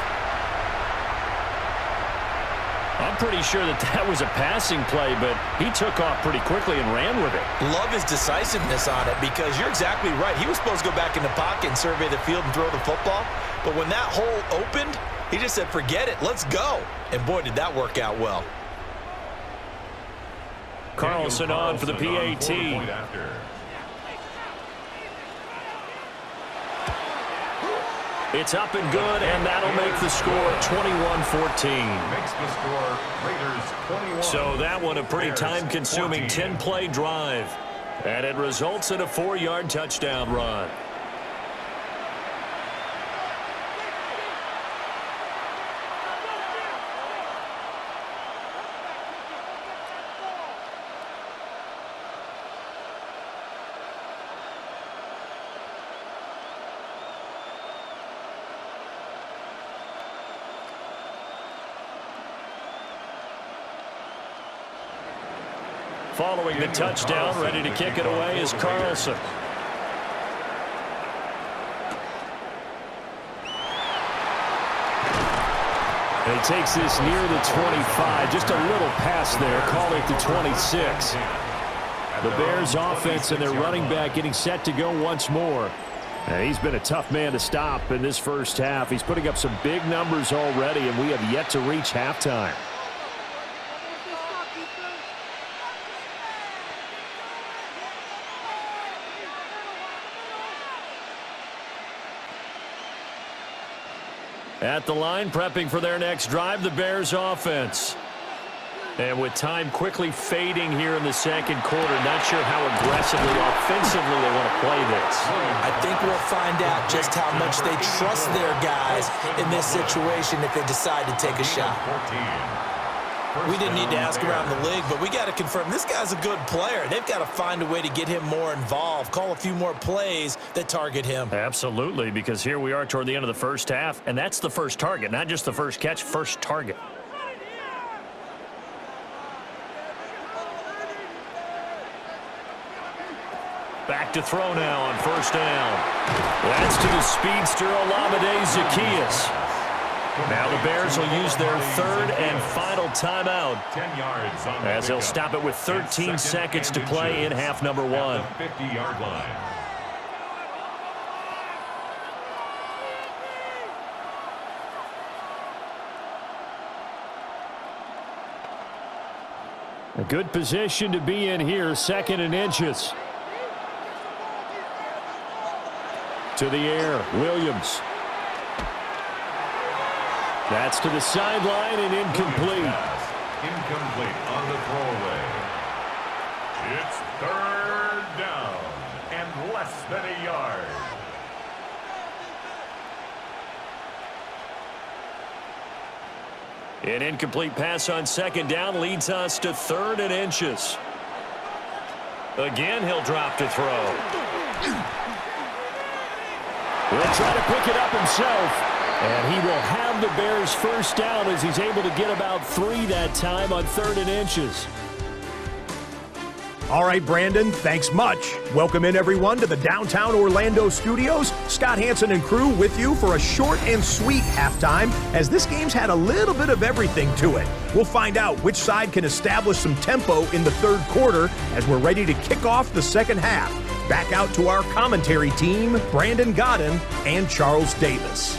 I'm pretty sure that was a passing play, but he took off pretty quickly and ran with it. Love his decisiveness on it because you're exactly right. He was supposed to go back in the pocket and survey the field and throw the football. But when that hole opened, he just said, forget it, let's go. And boy, did that work out well. Carlson on for the PAT. It's up and good, and that'll make the score 21-14. Makes the score Raiders 21. So that one a pretty time-consuming 10-play drive. And it results in a 4-yard touchdown run. Following the touchdown, ready to kick it away is Carlson. And he takes this near the 25. Just a little pass there. Call it the 26. The Bears offense and their running back getting set to go once more. And he's been a tough man to stop in this first half. He's putting up some big numbers already, and we have yet to reach halftime. At the line, prepping for their next drive, the Bears offense. And with time quickly fading here in the second quarter, not sure how aggressively, offensively they want to play this. I think we'll find out just how much they trust their guys in this situation if they decide to take a shot. We didn't need to ask around the league, but we got to confirm this guy's a good player. They've got to find a way to get him more involved, call a few more plays that target him. Absolutely, because here we are toward the end of the first half, and that's the first target, not just the first catch, first target. Back to throw now on first down. That's to the speedster, Olamide Zaccheaus. Now the Bears will use their third and final timeout 10 yards on as they'll stop it with 13 seconds to play in half number one. 50-yard line. A good position to be in here, 2nd and inches. To the air, Williams. That's to the sideline and incomplete. Incomplete on the throwaway. It's 3rd down and less than a yard. An incomplete pass on 2nd down leads us to 3rd and inches. Again, he'll drop to throw. He'll try to pick it up himself. And he will have the Bears first down as he's able to get about 3 that time on 3rd and inches. All right, Brandon, thanks much. Welcome in, everyone, to the downtown Orlando studios. Scott Hansen and crew with you for a short and sweet halftime, as this game's had a little bit of everything to it. We'll find out which side can establish some tempo in the 3rd quarter as we're ready to kick off the 2nd half. Back out to our commentary team, Brandon Godden and Charles Davis.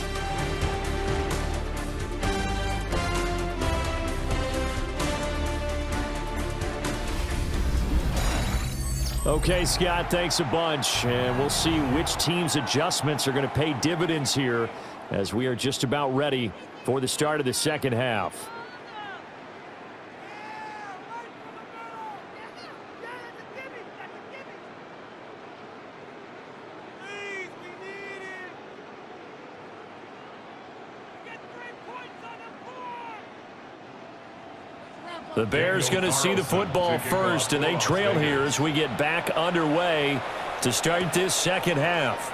Okay, Scott, thanks a bunch. And we'll see which team's adjustments are going to pay dividends here as we are just about ready for the start of the 2nd half. The Bears going to see the football first, and they trail here as we get back underway to start this 2nd half.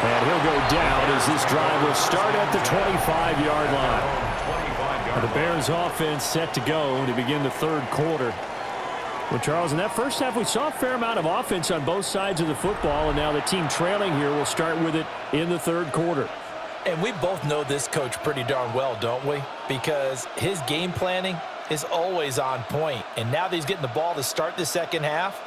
And he'll go down as this drive will start at the 25-yard line. The Bears offense set to go to begin the 3rd quarter. Well, Charles, in that first half, we saw a fair amount of offense on both sides of the football, and now the team trailing here will start with it in the third quarter. And we both know this coach pretty darn well, don't we? Because his game planning is always on point. And now that he's getting the ball to start the second half,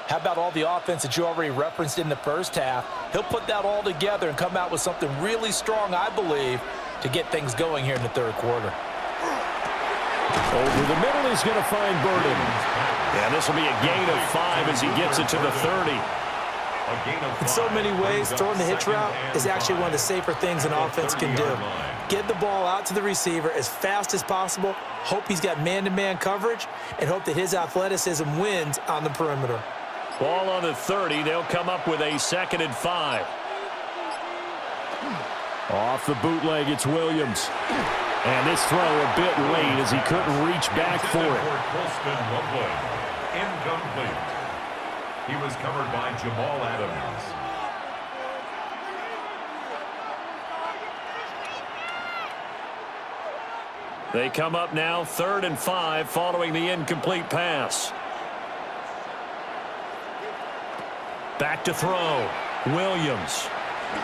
how about all the offense that you already referenced in the first half? He'll put that all together and come out with something really strong, I believe, to get things going here in the third quarter. Over the middle, he's going to find Burden. Yeah, this will be a gain of 5 as he gets it to the 30. In so many ways, throwing the hitch route is actually one of the safer things an offense can do. Get the ball out to the receiver as fast as possible, hope he's got man-to-man coverage, and hope that his athleticism wins on the perimeter. Ball on the 30. They'll come up with a 2nd and 5. Off the bootleg, it's Williams. And this throw a bit late as he couldn't reach back for it. Incomplete. He was covered by Jamal Adams. They come up now 3rd and 5 following the incomplete pass. Back to throw. Williams.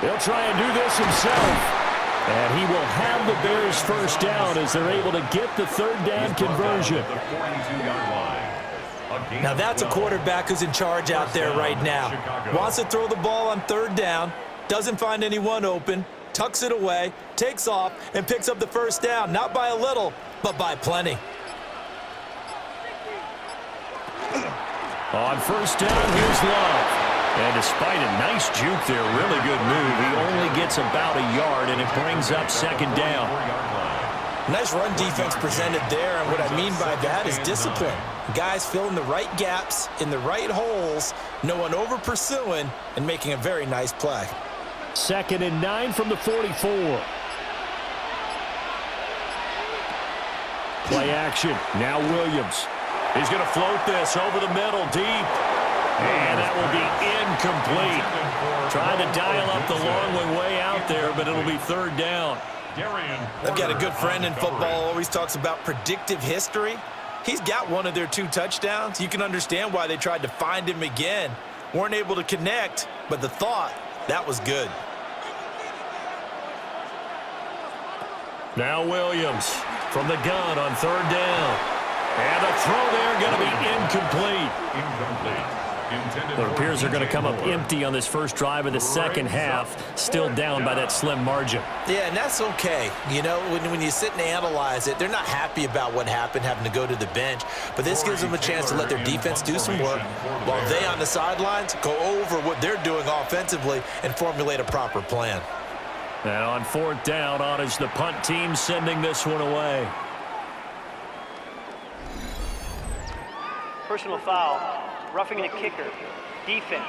He'll try and do this himself. And he will have the Bears first down as they're able to get the 3rd down conversion. Now that's a quarterback who's in charge out there right now. Wants to throw the ball on 3rd down, doesn't find anyone open, tucks it away, takes off, and picks up the first down. Not by a little, but by plenty. On first down, here's Love. And despite a nice juke there, really good move, he only gets about a yard, and it brings up 2nd down. Nice run defense presented there, and what I mean by that is discipline. Guys filling the right gaps in the right holes, no one over-pursuing, and making a very nice play. 2nd and 9 from the 44. Play action. Now Williams. He's going to float this over the middle, deep. And that will be incomplete. Trying to dial up the long one way out there, but it'll be 3rd down. I've got a good friend in football, always talks about predictive history. He's got one of their 2 touchdowns. You can understand why they tried to find him again. Weren't able to connect, but the thought, that was good. Now Williams from the gun on 3rd down. And the throw there going to be incomplete. It appears they're going to come up empty on this first drive of the second half, still down by that slim margin. Yeah, and that's okay. You know, when you sit and analyze it, they're not happy about what happened, having to go to the bench. But this gives them a chance to let their defense do some work while they on the sidelines go over what they're doing offensively and formulate a proper plan. And on 4th down, on is the punt team sending this one away. Personal foul. Roughing the kicker. Defense.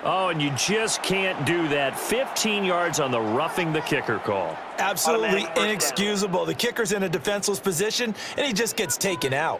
Oh, and you just can't do that. 15 yards on the roughing the kicker call. Absolutely inexcusable. The kicker's in a defenseless position, and he just gets taken out.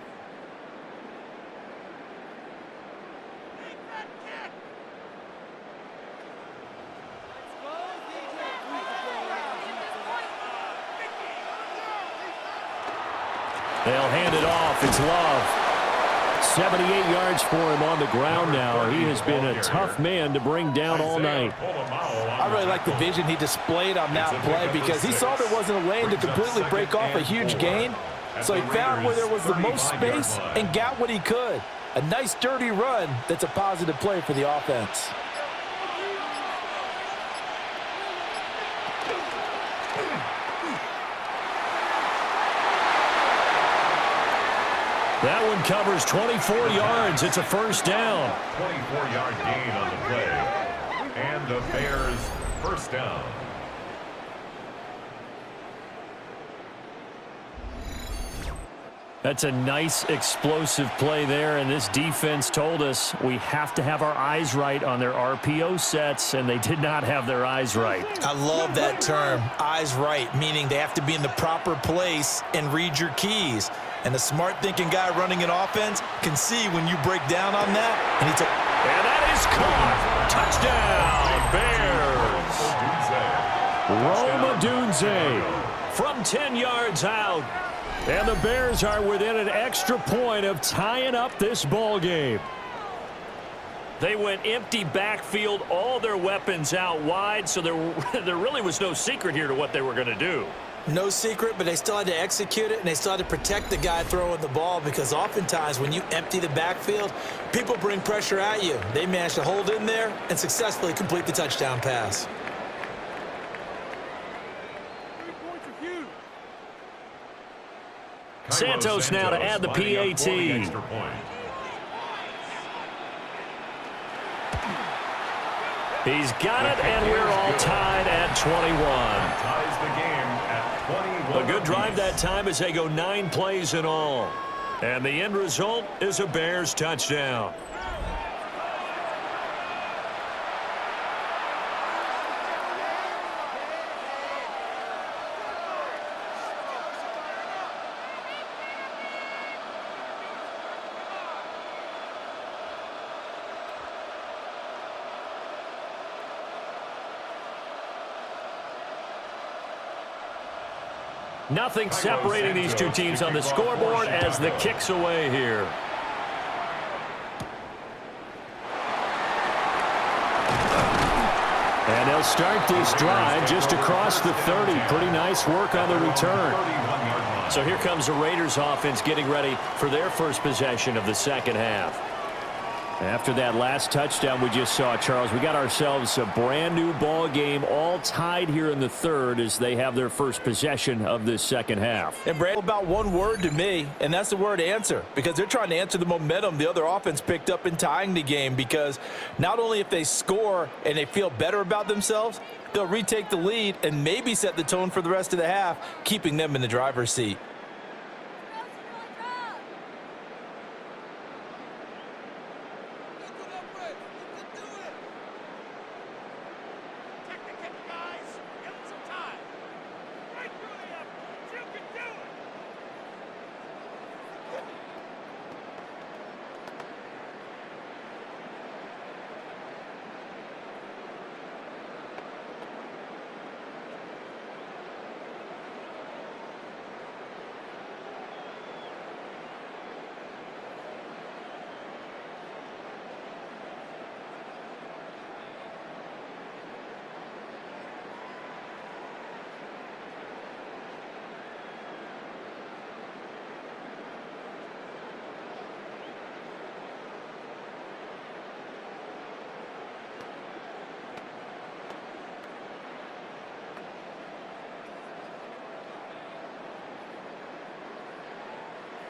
They'll hand it off. It's Love. 78 yards for him on the ground now. He has been a tough man to bring down all night. I really like the vision he displayed on that play because he saw there wasn't a lane to completely break off a huge gain. So he found where there was the most space and got what he could. A nice, dirty run that's a positive play for the offense. That one covers 24 yards. It's a first down. 24-yard gain on the play. And the Bears first down. That's a nice explosive play there, and this defense told us we have to have our eyes right on their RPO sets, and they did not have their eyes right. I love that term, eyes right, meaning they have to be in the proper place and read your keys. And the smart thinking guy running an offense can see when you break down on that. And that is caught. Touchdown, Bears. Rome Odunze from 10 yards out. And the Bears are within an extra point of tying up this ball game. They went empty backfield, all their weapons out wide, so there really was no secret here to what they were going to do. No secret, but they still had to execute it, and they still had to protect the guy throwing the ball, because oftentimes when you empty the backfield, people bring pressure at you. They managed to hold in there and successfully complete the touchdown pass. Santos now to add the PAT. He's got it, and we're all tied at 21. Ties the game at 21. A good drive that time as they go 9 plays in all. And the end result is a Bears touchdown. Nothing separating these two teams on the scoreboard as the kick's away here. And they'll start this drive just across the 30. Pretty nice work on the return. So here comes the Raiders offense getting ready for their first possession of the second half. After that last touchdown we just saw, Charles, we got ourselves a brand new ball game, all tied here in the third as they have their first possession of this second half. And Brad, about one word to me, and that's the word answer, because they're trying to answer the momentum the other offense picked up in tying the game, because not only if they score and they feel better about themselves, they'll retake the lead and maybe set the tone for the rest of the half, keeping them in the driver's seat.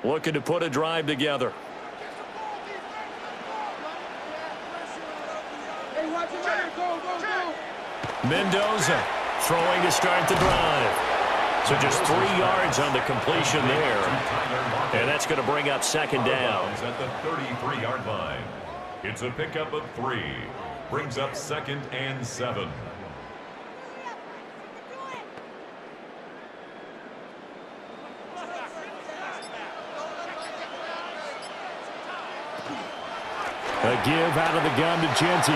Looking to put a drive together. Mendoza throwing to start the drive. So just 3 yards on the completion there. And that's going to bring up second down. At the 33-yard line. It's a pickup of 3. Brings up 2nd and 7. A give out of the gun to Genty.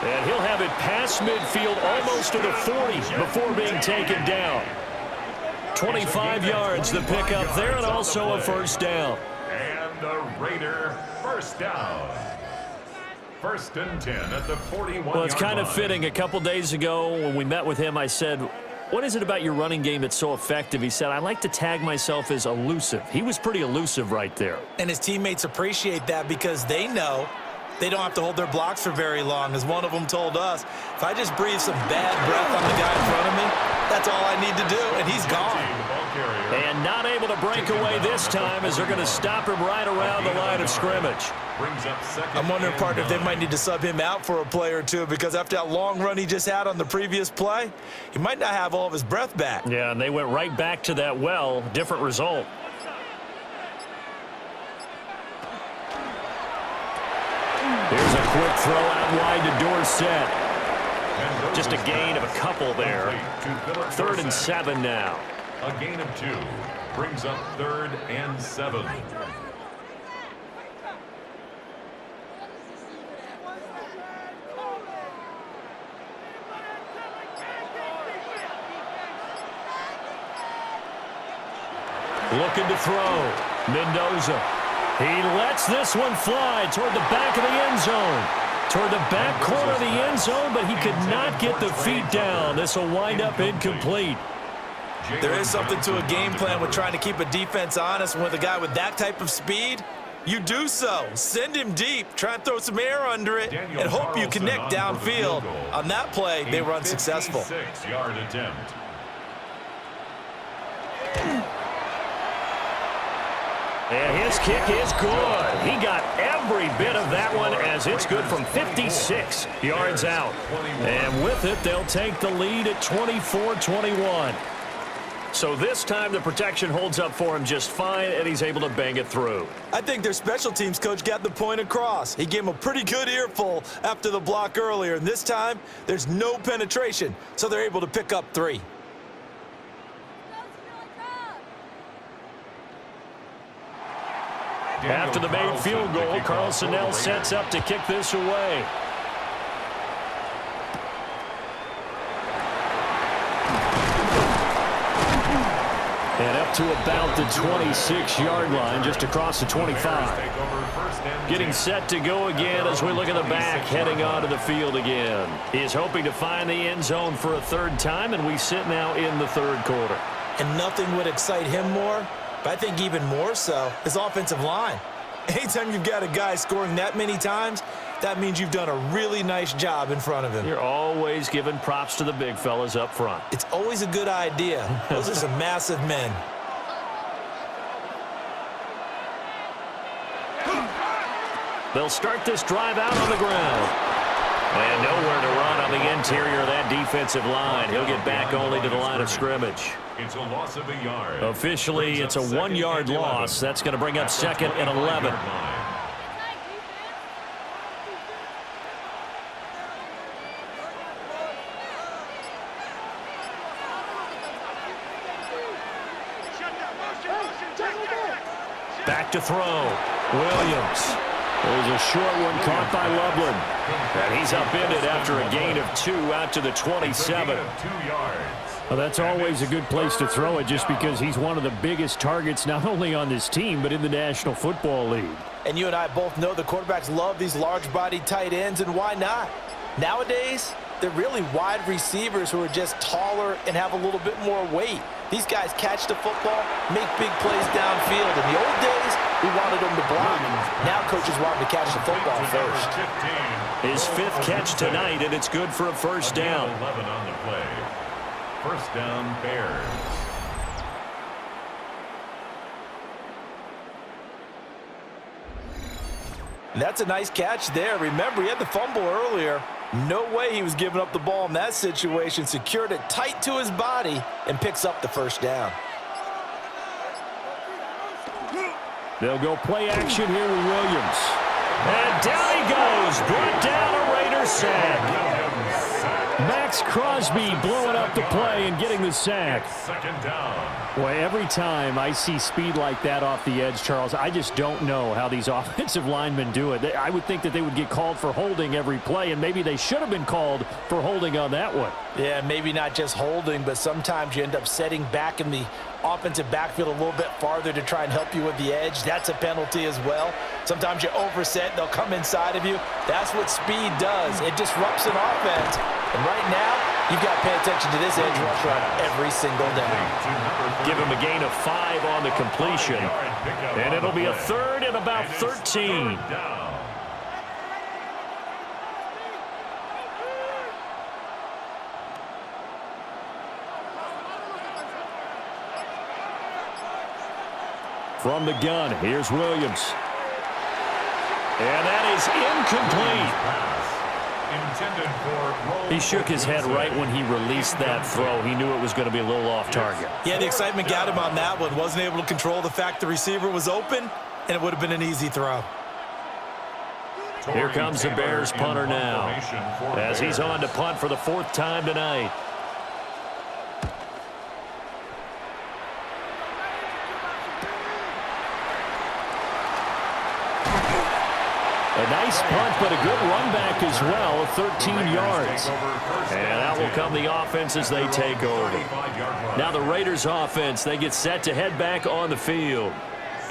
And he'll have it past midfield almost to the 40 before being taken down. 25 yards the pickup there, and also a first down. And the Raider first down. 1st and 10 at the 41-yard line. Well, it's kind of fitting. A couple days ago when we met with him, I said, what is it about your running game that's so effective? He said, I like to tag myself as elusive. He was pretty elusive right there. And his teammates appreciate that because they know they don't have to hold their blocks for very long. As one of them told us, if I just breathe some bad breath on the guy in front of me, that's all I need to do, and he's gone. And not able to break away this time as they're going to stop him right around the line of scrimmage. I'm wondering, partner, if they might need to sub him out for a play or two, because after that long run he just had on the previous play, he might not have all of his breath back. Yeah, and they went right back to that well. Different result. Here's a quick throw out wide to Dorsett. Just a gain of a couple there. 3rd and 7 now. A gain of 2 brings up 3rd and 7. Looking to throw. Mendoza. He lets this one fly toward the back of the end zone. Toward the back corner of the end zone, but he could not get the feet down. This will wind up incomplete. There is something to a game plan with trying to keep a defense honest. With a guy with that type of speed, you do so. Send him deep. Try and throw some air under it and hope you connect downfield. On that play, they were unsuccessful. 56-yard attempt. And his kick is good. He got every bit of that one as it's good from 56 yards out. And with it, they'll take the lead at 24-21. So this time the protection holds up for him just fine, and he's able to bang it through. I think their special teams coach got the point across. He gave him a pretty good earful after the block earlier, and this time there's no penetration, so they're able to pick up 3. After the made field goal, Carlson now sets up to kick this away. And up to about the 26-yard line, just across the 25. Getting set to go again as we look at the back, heading onto the field again. He is hoping to find the end zone for a third time, and we sit now in the third quarter. And nothing would excite him more, but I think even more so, his offensive line. Anytime you've got a guy scoring that many times, that means you've done a really nice job in front of him. You're always giving props to the big fellas up front. It's always a good idea. Those are some massive men. They'll start this drive out on the ground. And nowhere to run on the interior of that defensive line. He'll get back only to the line of scrimmage. It's a loss of a yard. Officially, it's a 1-yard loss. That's going to bring up second and 11. Back to throw. Williams. There's a short one caught by Loveland. And he's upended after a gain of 2 out to the 27. 2 yards. Well, that's always a good place to throw it just because he's one of the biggest targets not only on this team but in the National Football League. And you and I both know the quarterbacks love these large-bodied tight ends, and why not? Nowadays, they're really wide receivers who are just taller and have a little bit more weight. These guys catch the football, make big plays downfield. In the old days, we wanted them to block. Now coaches want them to catch the football first. His 5th catch tonight, and it's good for a first down. 11 on the play. First down, Bears. That's a nice catch there. Remember, he had the fumble earlier. No way he was giving up the ball in that situation. Secured it tight to his body and picks up the first down. They'll go play action here with Williams. And down he goes. Brought down a Raider sack. Max Crosby blowing up the play and getting the sack. Second down. Boy, every time I see speed like that off the edge, Charles, I just don't know how these offensive linemen do it. I would think that they would get called for holding every play, and maybe they should have been called for holding on that one. Yeah, maybe not just holding, but sometimes you end up setting back in the offensive backfield a little bit farther to try and help you with the edge. That's a penalty as well. Sometimes you overset, they'll come inside of you. That's what speed does. It disrupts an offense. And right now, you've got to pay attention to this edge rusher on every single down. Give him a gain of 5 on the completion. And it'll be a third and about 13. From the gun, here's Williams. And that is incomplete. He shook his head right when he released that throw. He knew it was going to be a little off target. Yeah, the excitement got him on that one. Wasn't able to control the fact the receiver was open, and it would have been an easy throw. Here comes the Bears punter now, as he's on to punt for the 4th time tonight. A nice punt, but a good run back as well, 13 yards. And out will come the offense as they take over. Now the Raiders offense, they get set to head back on the field.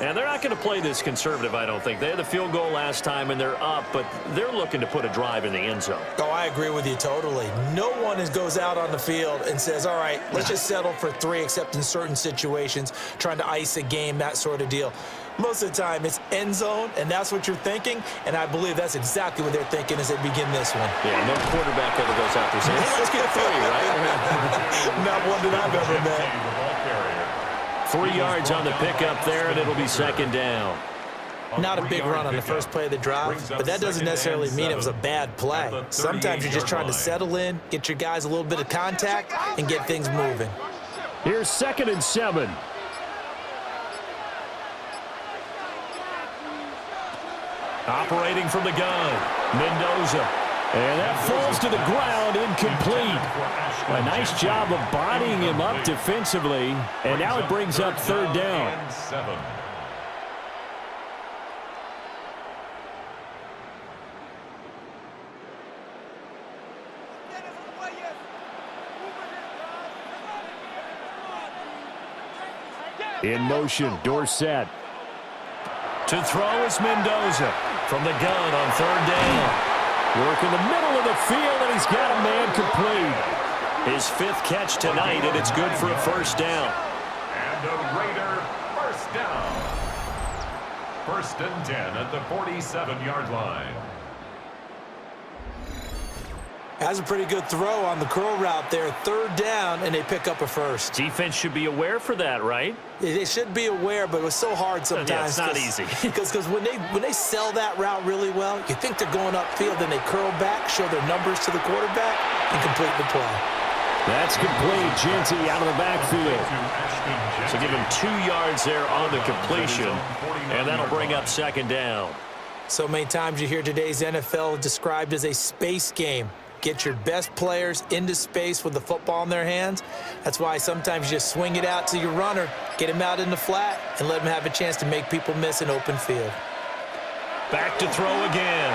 And they're not going to play this conservative, I don't think. They had the field goal last time, and they're up, but they're looking to put a drive in the end zone. Oh, I agree with you totally. No one goes out on the field and says, all right, let's just settle for 3, except in certain situations, trying to ice a game, that sort of deal. Most of the time, it's end zone, and that's what you're thinking, and I believe that's exactly what they're thinking as they begin this one. Yeah, no quarterback ever goes out there saying, hey, let's get 3, right? Not one that I've ever met. 3 yards on the pickup there, and it'll be second down. Not a big run on the first play of the drive, but that doesn't necessarily mean it was a bad play. Sometimes you're just trying to settle in, get your guys a little bit of contact, and get things moving. Here's 2nd and 7. Operating from the gun, Mendoza. And that falls to the ground, incomplete. A nice job of bodying him up defensively. And now it brings up 3rd down. In motion, Dorsett. To throw is Mendoza from the gun on 3rd down. Work in the middle of the field, and he's got a man complete. His 5th catch tonight, and it's good for a 1st down. And a Raider 1st down. 1st and 10 at the 47-yard line. Has a pretty good throw on the curl route there. 3rd down, and they pick up a 1st. Defense should be aware for that, right? They should be aware, but it was so hard sometimes. Yeah, it's not easy. Because when they sell that route really well, you think they're going upfield, then they curl back, show their numbers to the quarterback, and complete the play. That's complete. Genty out of the backfield. So give him 2 yards there on the completion, and that'll bring up 2nd down. So many times you hear today's NFL described as a space game. Get your best players into space with the football in their hands. That's why sometimes you just swing it out to your runner, get him out in the flat, and let him have a chance to make people miss an open field. Back to throw again.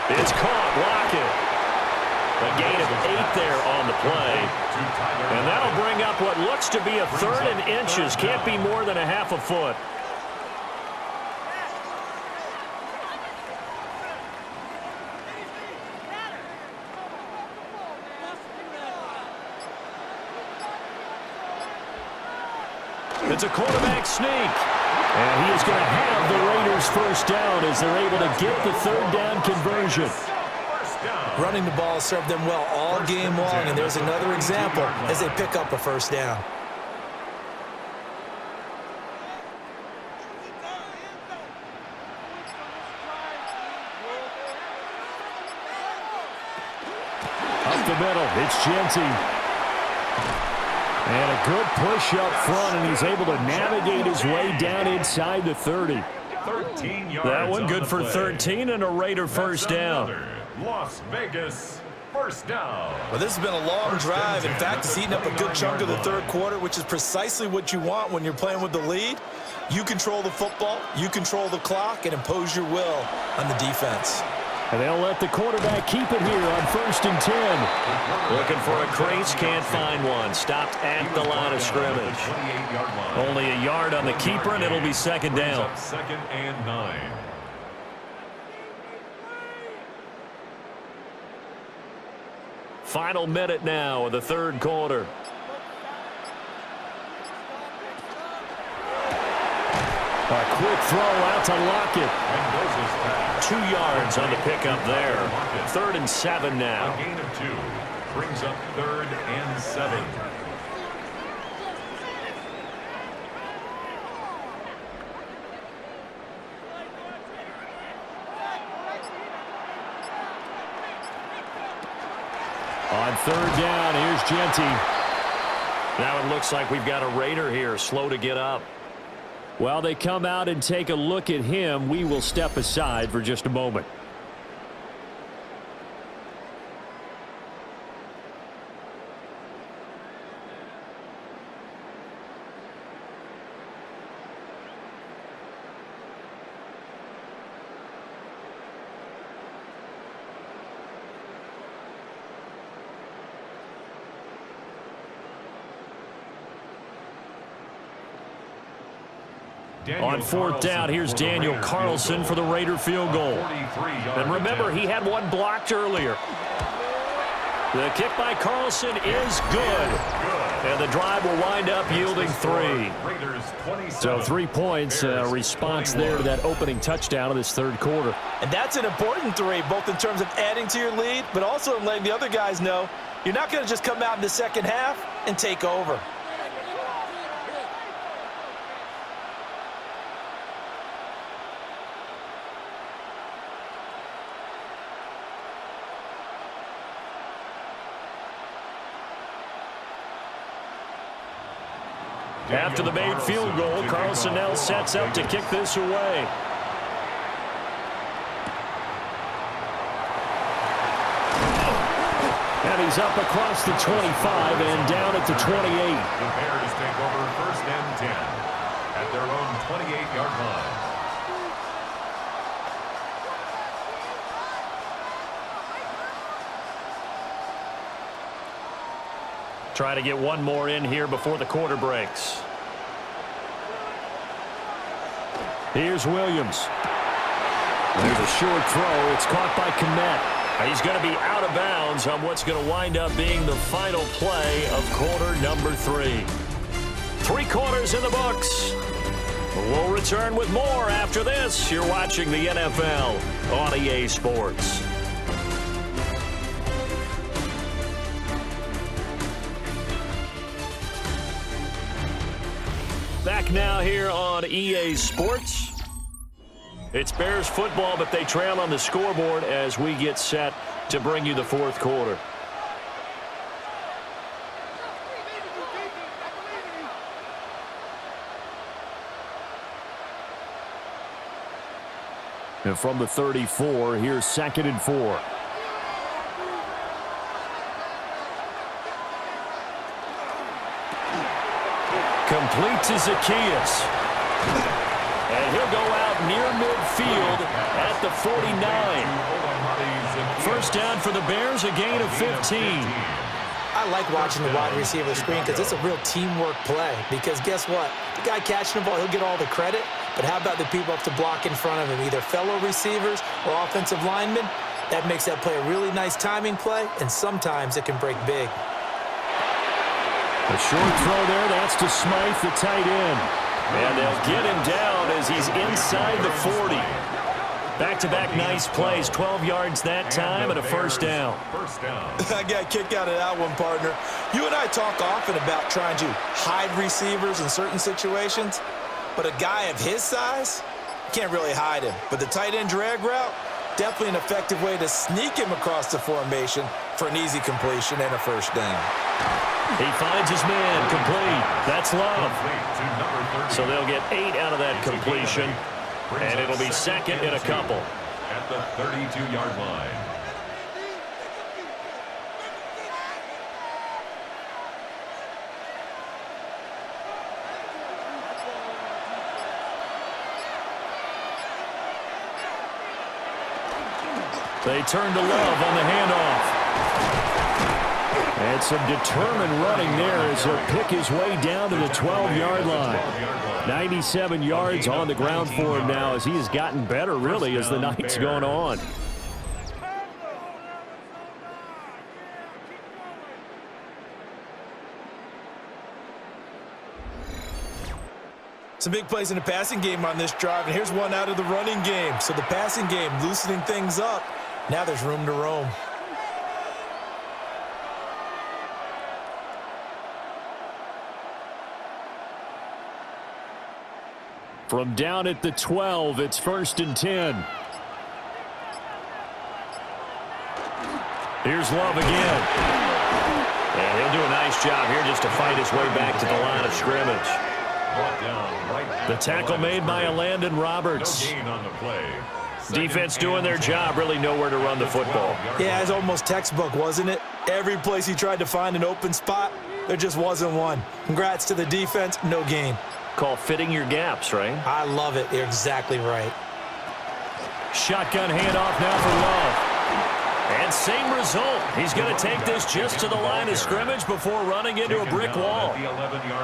It's caught. Lockett. A gain of 8 there on the play. And that'll bring up what looks to be a 3rd and inches. Can't be more than a half a foot. It's a quarterback sneak. And he is going to have the Raiders 1st down as they're able to get the 3rd down conversion. Running the ball served them well all game long, and there's another example as they pick up a 1st down. Up the middle, it's Genty. And a good push up front, and he's able to navigate his way down inside the 30. 13 yards. That one good for 13 and a Raider 1st down. Las Vegas 1st down. Well, this has been a long drive. In fact, it's eaten up a good chunk of the 3rd quarter, which is precisely what you want when you're playing with the lead. You control the football, you control the clock, and impose your will on the defense. And they'll let the quarterback keep it here on 1st and 10. Looking for a crease, can't find one. Stopped at the line of scrimmage. Only a yard on the keeper, and it'll be 2nd down. 2nd and 9. Final minute now of the 3rd quarter. A quick throw out to Lockett. 2 yards on the pickup there. 3rd and 7 now. A gain of 2 brings up 3rd and 7. On 3rd down, here's Genty. Now it looks like we've got a Raider here, slow to get up. While they come out and take a look at him, we will step aside for just a moment. On fourth down, here's Daniel Carlson for the Raider field goal. And remember, he had one blocked earlier. The kick by Carlson is good. And the drive will wind up yielding 3. So 3 points, response there to that opening touchdown of this third quarter. And that's an important 3, both in terms of adding to your lead, but also in letting the other guys know you're not going to just come out in the second half and take over. After the made field goal, Carlson now sets up to kick this away. And he's up across the 25 and down at the 28. The Bears take over 1st and 10 at their own 28-yard line. Try to get one more in here before the quarter breaks. Here's Williams. There's a short throw. It's caught by Kmet. He's going to be out of bounds on what's going to wind up being the final play of quarter number 3. 3 quarters in the books. We'll return with more after this. You're watching the NFL on EA Sports. Back now here on EA Sports. It's Bears football, but they trail on the scoreboard as we get set to bring you the fourth quarter. And from the 34, here's 2nd and 4. Complete to Zacchaeus. And he'll go out near midfield at the 49. First down for the Bears, a gain of 15. I like watching the wide receiver screen because it's a real teamwork play. Because guess what? The guy catching the ball, he'll get all the credit. But how about the people up to block in front of him, either fellow receivers or offensive linemen? That makes that play a really nice timing play, and sometimes it can break big. A short throw there, that's to Smythe, the tight end. And they'll get him down as he's inside the 40. Back-to-back nice plays, 12 yards that time and a first down. I got a kick out of that one, partner. You and I talk often about trying to hide receivers in certain situations, but a guy of his size, you can't really hide him. But the tight end drag route, definitely an effective way to sneak him across the formation for an easy completion and a first down. He finds his man, complete. That's Love. So they'll get 8 out of that completion, and it'll be 2nd and a couple. At the 32-yard line. They turn to Love on the handoff. And some determined running there as he'll pick his way down to the 12-yard line. 97 yards on the ground for him now as he has gotten better, really, as the night's gone on. Some big plays in the passing game on this drive, and here's one out of the running game. So the passing game loosening things up. Now there's room to roam. From down at the 12, it's 1st and 10. Here's Love again. And he'll do a nice job here just to fight his way back to the line of scrimmage. The tackle made by Landon Roberts. No gain on the play. Defense doing their job, really nowhere to run the football. Yeah, it's almost textbook, wasn't it? Every place he tried to find an open spot, there just wasn't one. Congrats to the defense, no gain. Called fitting your gaps, right? I love it. You're exactly right. Shotgun handoff now for Love. And And same result. He's going to take this just to the line of scrimmage before running into a brick wall.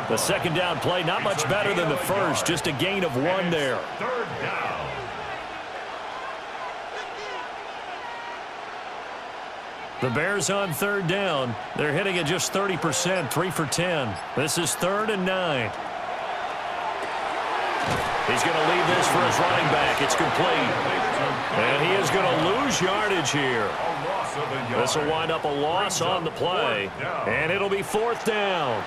The second down play, not much better than the first, just a gain of 1 there. Third down. The Bears on third down. They're hitting at just 30%, 3 for 10. This is 3rd and 9. He's going to leave this for his running back. It's complete. And he is going to lose yardage here. This will wind up a loss on the play. And it'll be 4th down.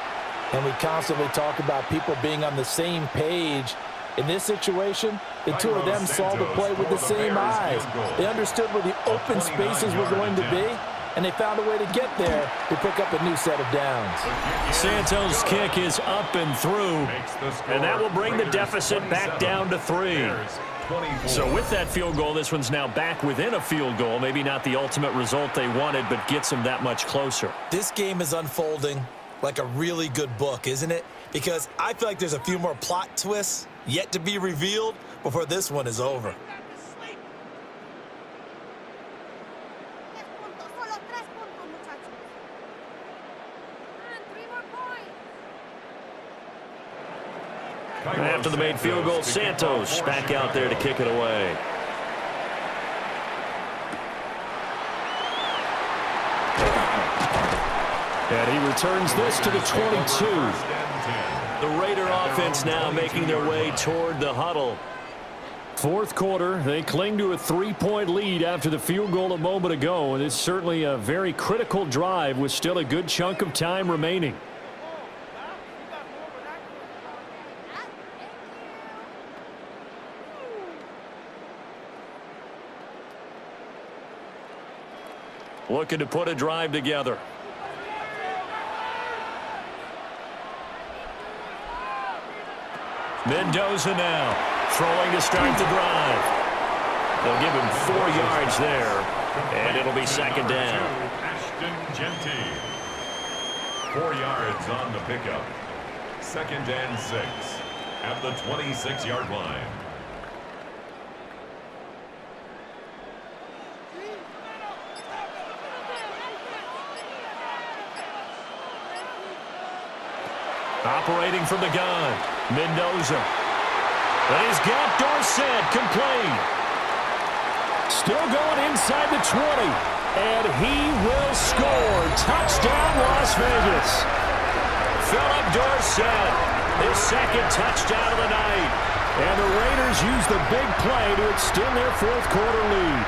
And we constantly talk about people being on the same page. In this situation, the two of them saw the play with the same eyes. They understood where the open spaces were going to be, and they found a way to get there to pick up a new set of downs. Santos' kick is up and through, and that will bring the deficit back down to 3. So with that field goal, this one's now back within a field goal. Maybe not the ultimate result they wanted, but gets them that much closer. This game is unfolding like a really good book, isn't it? Because I feel like there's a few more plot twists yet to be revealed before this one is over. And after the made field goal, Santos back out there to kick it away. And he returns this to the 22. The Raider offense now making their way toward the huddle. Fourth quarter, they cling to a 3-point lead after the field goal a moment ago, and it's certainly a very critical drive with still a good chunk of time remaining. Looking to put a drive together. Mendoza now throwing to start the drive. They'll give him 4 yards there, and it'll be second down. Ashton Genty. 4 yards on the pickup. 2nd and 6 at the 26-yard line. Operating from the gun, Mendoza. But he's got Dorsett complete. Still going inside the 20. And he will score. Touchdown, Las Vegas. Philip Dorsett, his 2nd touchdown of the night. And the Raiders use the big play to extend their 4th quarter lead.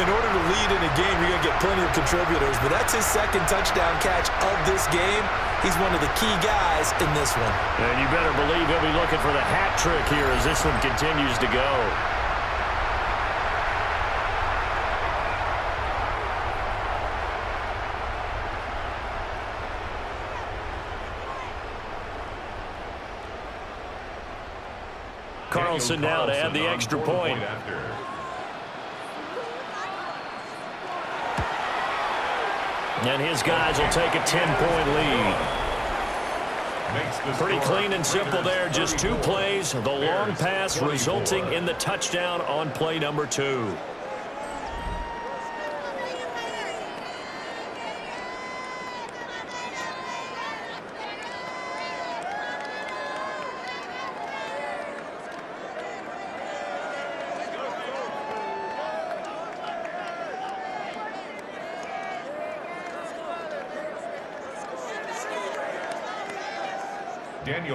In order to lead in a game, you're going to get plenty of contributors, but that's his 2nd touchdown catch of this game. He's one of the key guys in this one. And you better believe he'll be looking for the hat trick here as this one continues to go. Carlson now to add the extra point. And his guys will take a 10-point lead. Pretty clean and simple there. Just 2 plays. The long pass resulting in the touchdown on play number 2.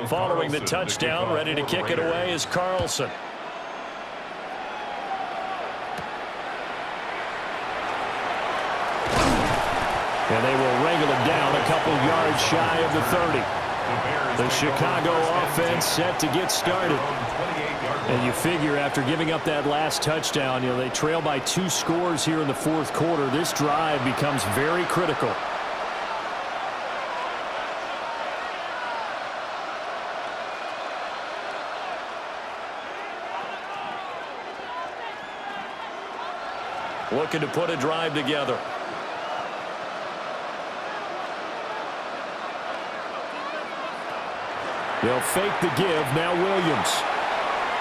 Following the touchdown, ready to kick it away is Carlson. And they will wrangle him down a couple yards shy of the 30. The Chicago offense set to get started. And you figure after giving up that last touchdown, they trail by 2 scores here in the 4th quarter. This drive becomes very critical. Looking to put a drive together. They'll fake the give. Now Williams.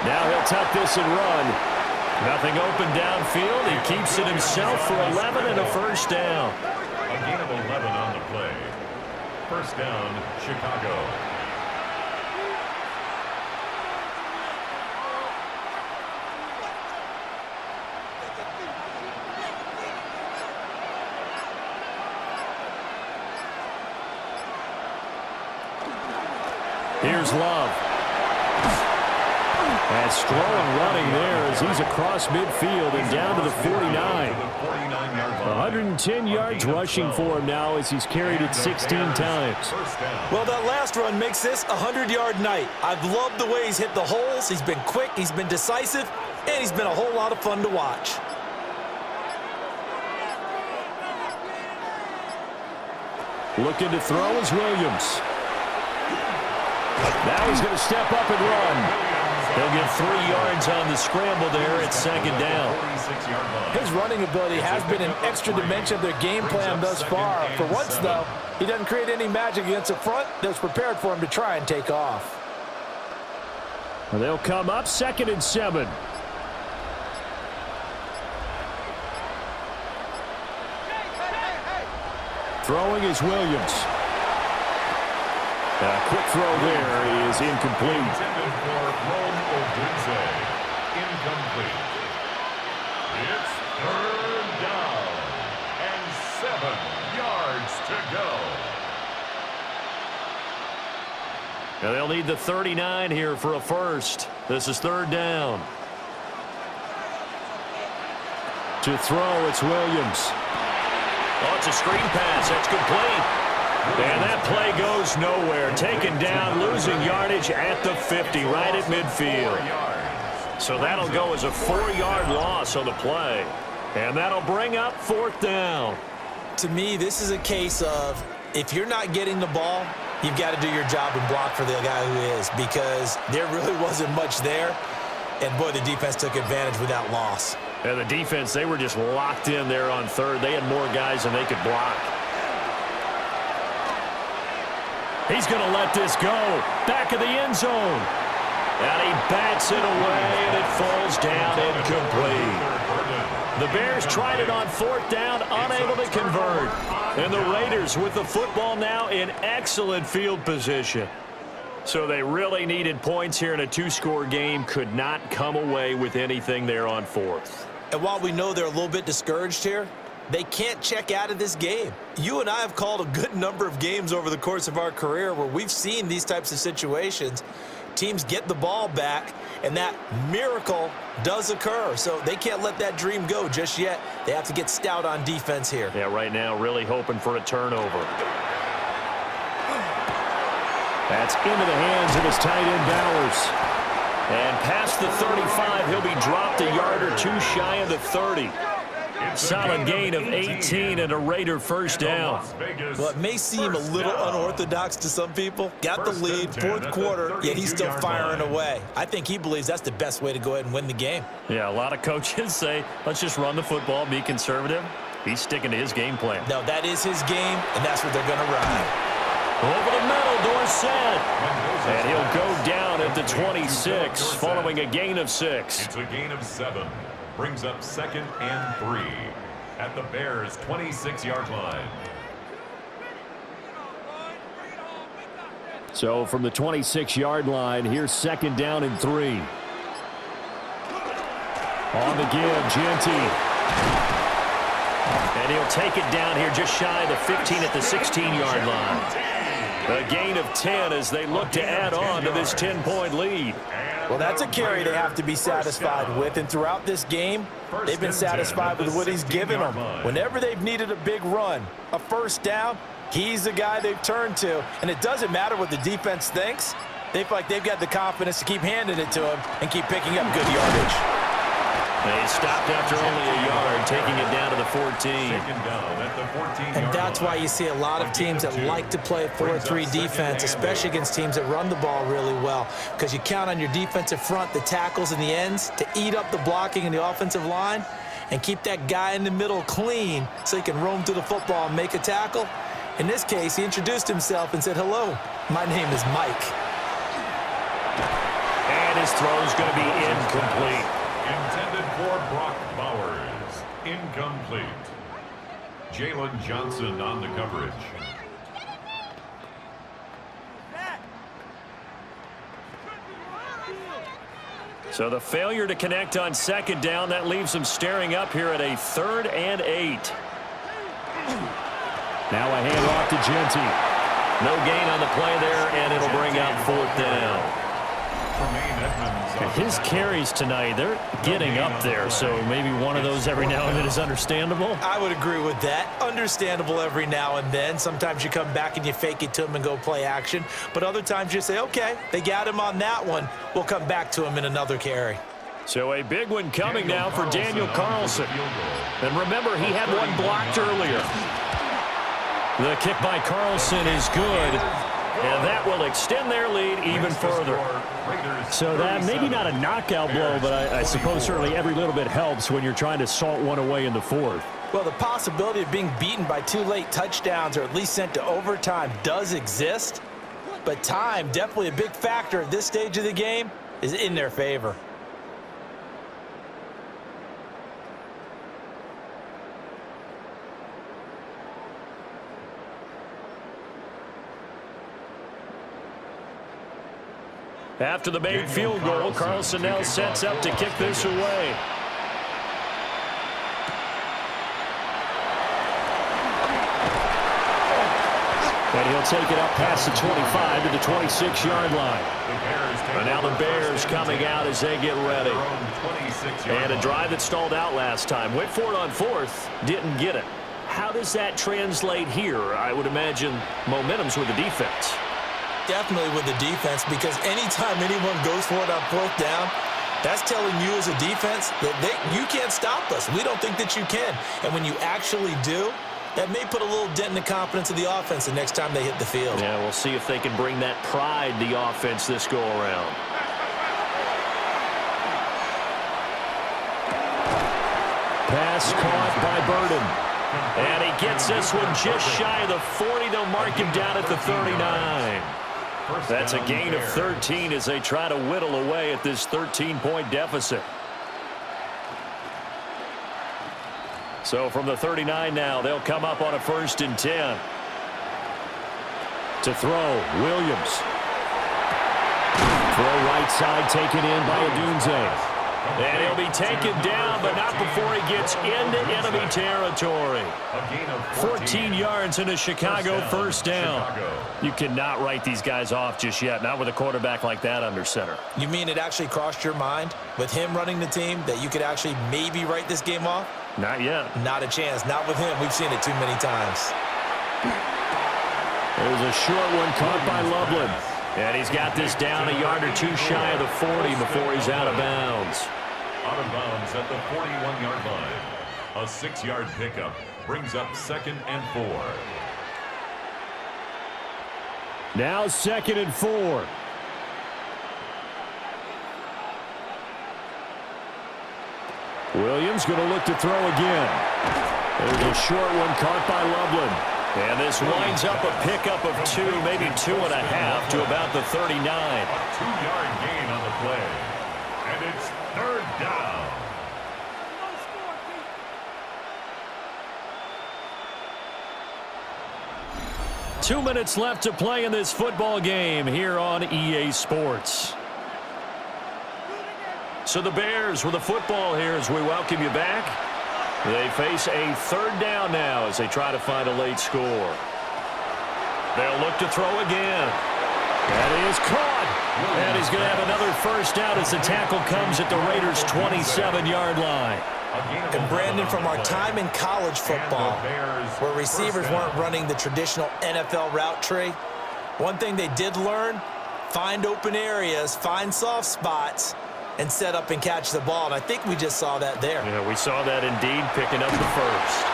Now he'll tuck this and run. Nothing open downfield. He keeps it himself for 11 and a first down. A gain of 11 on the play. First down, Chicago. Here's Love. And Strong running there as he's across midfield and down to the 49. 110 yards rushing for him now as he's carried it 16 times. Well, that last run makes this a 100-yard night. I've loved the way he's hit the holes. He's been quick, he's been decisive, and he's been a whole lot of fun to watch. Looking to throw is Williams. Now he's going to step up and run. He'll get 3 yards on the scramble there at second down. His running ability has been an extra dimension of their game plan thus far. For once, though, he doesn't create any magic against the front that's prepared for him to try and take off. They'll come up 2nd and 7. Throwing is Williams. A quick throw there is incomplete. Intended for Rome Odunze. Incomplete. It's third down and 7 yards to go. Now they'll need the 39 here for a first. This is third down. To throw, it's Williams. Oh, it's a screen pass. That's complete. And that play goes nowhere. Taken down, losing yardage at the 50, right at midfield. So that'll go as a 4-yard loss on the play. And that'll bring up 4th down. To me, this is a case of if you're not getting the ball, you've got to do your job and block for the guy who is, because there really wasn't much there. And, boy, the defense took advantage without loss. And the defense, they were just locked in there on third. They had more guys than they could block. He's going to let this go. Back of the end zone. And he bats it away, and it falls down incomplete. The Bears tried it on 4th down, unable to convert. And the Raiders with the football now in excellent field position. So they really needed points here in a 2-score game. Could not come away with anything there on 4th. And while we know they're a little bit discouraged here, they can't check out of this game. You and I have called a good number of games over the course of our career where we've seen these types of situations. Teams get the ball back, and that miracle does occur. So they can't let that dream go just yet. They have to get stout on defense here. Yeah, right now really hoping for a turnover. That's into the hands of his tight end, Bowers. And past the 35, he'll be dropped a yard or two shy of the 30. Solid gain of 18 and a Raider first down. Well, it may seem a little unorthodox to some people. Got the lead, 4th quarter, yet he's still firing away. I think he believes that's the best way to go ahead and win the game. Yeah, a lot of coaches say, let's just run the football, be conservative. He's sticking to his game plan. No, that is his game, and that's what they're going to run. Over the middle, Dorsett. And he'll go down at the 26 following a gain of 6. It's a gain of 7. Brings up 2nd and 3 at the Bears' 26-yard line. So from the 26-yard line, here's 2nd down and 3. On the give, Genty. And he'll take it down here just shy of the 15 at the 16-yard line. A gain of 10 as they look to add on to this 10-point lead. Well, that's a carry they have to be satisfied with, and throughout this game, they've been satisfied with what he's given them. Whenever they've needed a big run, a first down, he's the guy they've turned to, and it doesn't matter what the defense thinks. They feel like they've got the confidence to keep handing it to him and keep picking up good yardage. They stopped after only a yard, taking it down to the 14. And that's why you see a lot of teams that like to play 4-3 defense, especially against teams that run the ball really well, because you count on your defensive front, the tackles and the ends, to eat up the blocking in the offensive line and keep that guy in the middle clean so he can roam through the football and make a tackle. In this case, he introduced himself and said, "Hello, my name is Mike." And his throw is going to be incomplete. Intended for Brock Bowers. Incomplete. Jalen Johnson on the coverage. So the failure to connect on second down, that leaves them staring up here at a 3rd and 8. Now a handoff to Genty. No gain on the play there, and it'll bring out 4th down. His carries tonight, they're getting up there, so maybe one of those every now and then is understandable. I would agree with that. Understandable every now and then. Sometimes you come back and you fake it to him and go play action. But other times you say, okay, they got him on that one. We'll come back to him in another carry. So a big one coming now for Daniel Carlson. And remember, he had one blocked earlier. The kick by Carlson is good. And that will extend their lead even further. So that maybe not a knockout blow, but I suppose certainly every little bit helps when you're trying to salt one away in the 4th. Well, the possibility of being beaten by 2 late touchdowns or at least sent to overtime does exist. But time, definitely a big factor at this stage of the game, is in their favor. After the made field goal, Carlson now sets up to kick this away. And he'll take it up past the 25 to the 26-yard line. And now the Bears coming out as they get ready. And a drive that stalled out last time. Went for it on 4th, didn't get it. How does that translate here? I would imagine momentum's with the defense. Definitely with the defense, because anytime anyone goes for it on 4th down, that's telling you as a defense that you can't stop us. We don't think that you can. And when you actually do, that may put a little dent in the confidence of the offense the next time they hit the field. Yeah, we'll see if they can bring that pride to the offense this go-around. Pass caught by Burden. And he gets this one just shy of the 40. They'll mark him down at the 39. That's a gain of 13 as they try to whittle away at this 13-point deficit. So from the 39 now, they'll come up on a 1st and 10. To throw, Williams. Throw right side taken in by Odunze. And he'll be taken down, but not before he gets into enemy territory. 14 yards into Chicago, 1st down. You cannot write these guys off just yet, not with a quarterback like that under center. You mean it actually crossed your mind with him running the team that you could actually maybe write this game off? Not yet. Not a chance. Not with him. We've seen it too many times. There's a short one caught by Loveland. And he's got this down a yard or 2 shy of the 40 before he's out of bounds. Out of bounds at the 41-yard line. A 6-yard pickup brings up 2nd and 4. Now 2nd and 4. Williams going to look to throw again. There's a short one caught by Loveland. And this winds up a pickup of 2, maybe 2.5 to about the 39. A 2-yard gain on the play. And it's 3rd down. Two minutes left to play in this football game here on EA Sports. So the Bears with the football here as we welcome you back. They face a 3rd down now as they try to find a late score. They'll look to throw again. That is caught. And he's going to have another 1st down as the tackle comes at the Raiders' 27-yard line. And Brandon, from our time in college football, where receivers weren't running the traditional NFL route tree, one thing they did learn, find open areas, find soft spots, and set up and catch the ball. And I think we just saw that there. Yeah, we saw that indeed, picking up the 1st.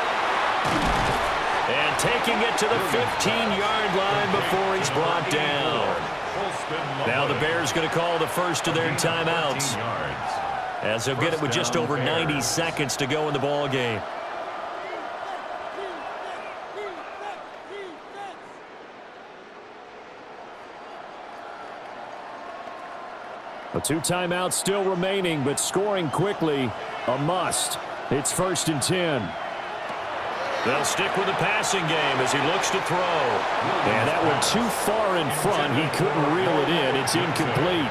And taking it to the 15-yard line before he's brought down. Now the Bears going to call the first of their timeouts, as they'll get it with just over 90 seconds to go in the ball game. Well, 2 timeouts still remaining, but scoring quickly, a must. It's 1st and 10. They'll stick with the passing game as he looks to throw. And that went too far in front. He couldn't reel it in. It's incomplete.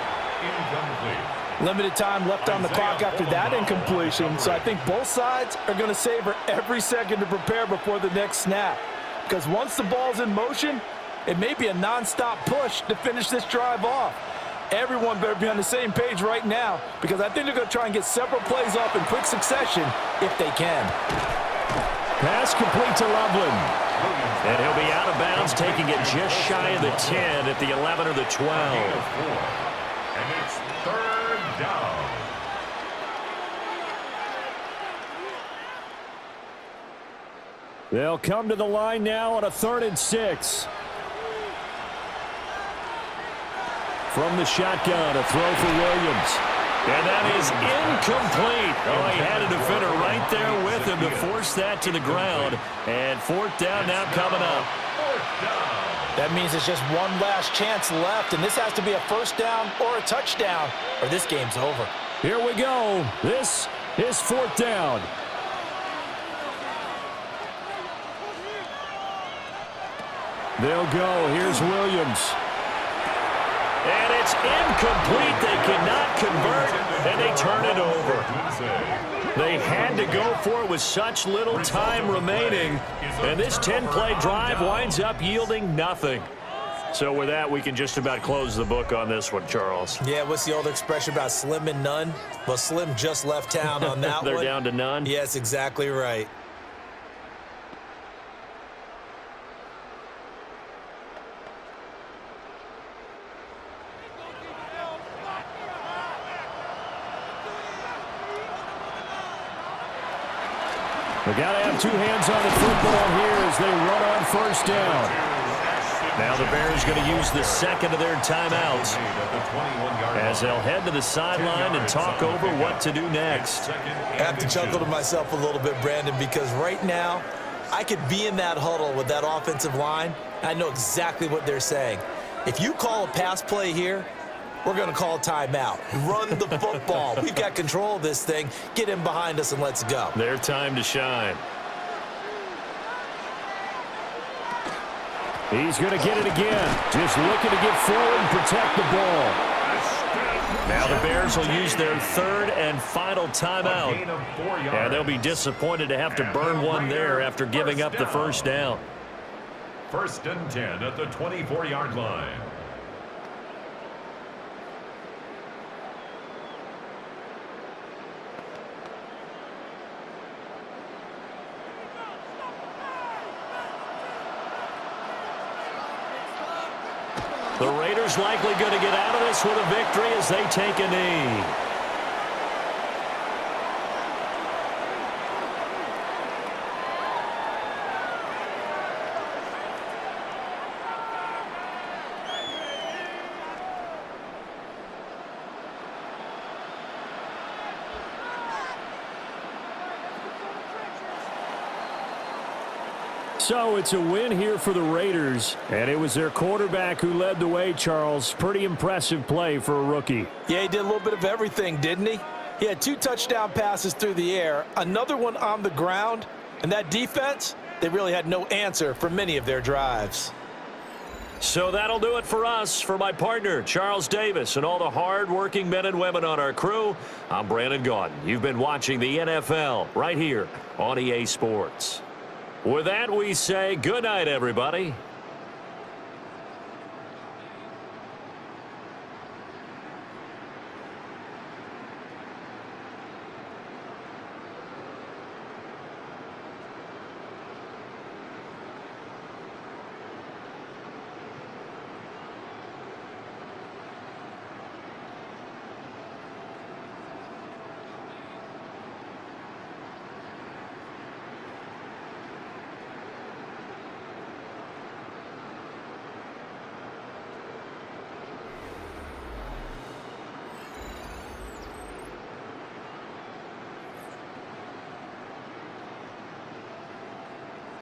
Limited time left on the clock after that incompletion, so I think both sides are going to savor every second to prepare before the next snap. Because once the ball's in motion, it may be a nonstop push to finish this drive off. Everyone better be on the same page right now, because I think they're going to try and get several plays off in quick succession if they can. Pass complete to Loveland. And he'll be out of bounds, taking it just shy of the 10 at the 11 or the 12. And it's 3rd down. They'll come to the line now on a 3rd and 6. From the shotgun, a throw for Williams. And that is incomplete. Oh, he had a defender right there with him to force that to the ground. And 4th down now coming up. That means it's just one last chance left, and this has to be a 1st down or a touchdown, or this game's over. Here we go. This is 4th down. They'll go. Here's Williams. And it's incomplete. They cannot convert, and they turn it over. They had to go for it with such little time remaining, and this 10-play drive winds up yielding nothing. So with that, we can just about close the book on this one, Charles. Yeah, what's the old expression about slim and none? Well, Slim just left town on that They're one. down to none? Yes, exactly right. They got to have 2 hands on the football here as they run on 1st down. Now the Bears going to use the 2nd of their timeouts as they'll head to the sideline and talk over what to do next. I have to chuckle to myself a little bit, Brandon, because right now I could be in that huddle with that offensive line. I know exactly what they're saying. If you call a pass play here, we're going to call a timeout. Run the football. We've got control of this thing. Get in behind us and let's go. Their time to shine. He's going to get it again. Just looking to get forward and protect the ball. Now the Bears will use their 3rd and final timeout. And they'll be disappointed to have to burn one there after giving up the 1st down. 1st and 10 at the 24-yard line. The Raiders likely going to get out of this with a victory as they take a knee. So it's a win here for the Raiders, and it was their quarterback who led the way, Charles. Pretty impressive play for a rookie. Yeah, he did a little bit of everything, didn't he? He had 2 touchdown passes through the air, another one on the ground, and that defense, they really had no answer for many of their drives. So that'll do it for us. For my partner, Charles Davis, and all the hard-working men and women on our crew, I'm Brandon Gaudin. You've been watching the NFL right here on EA Sports. With that, we say good night, everybody.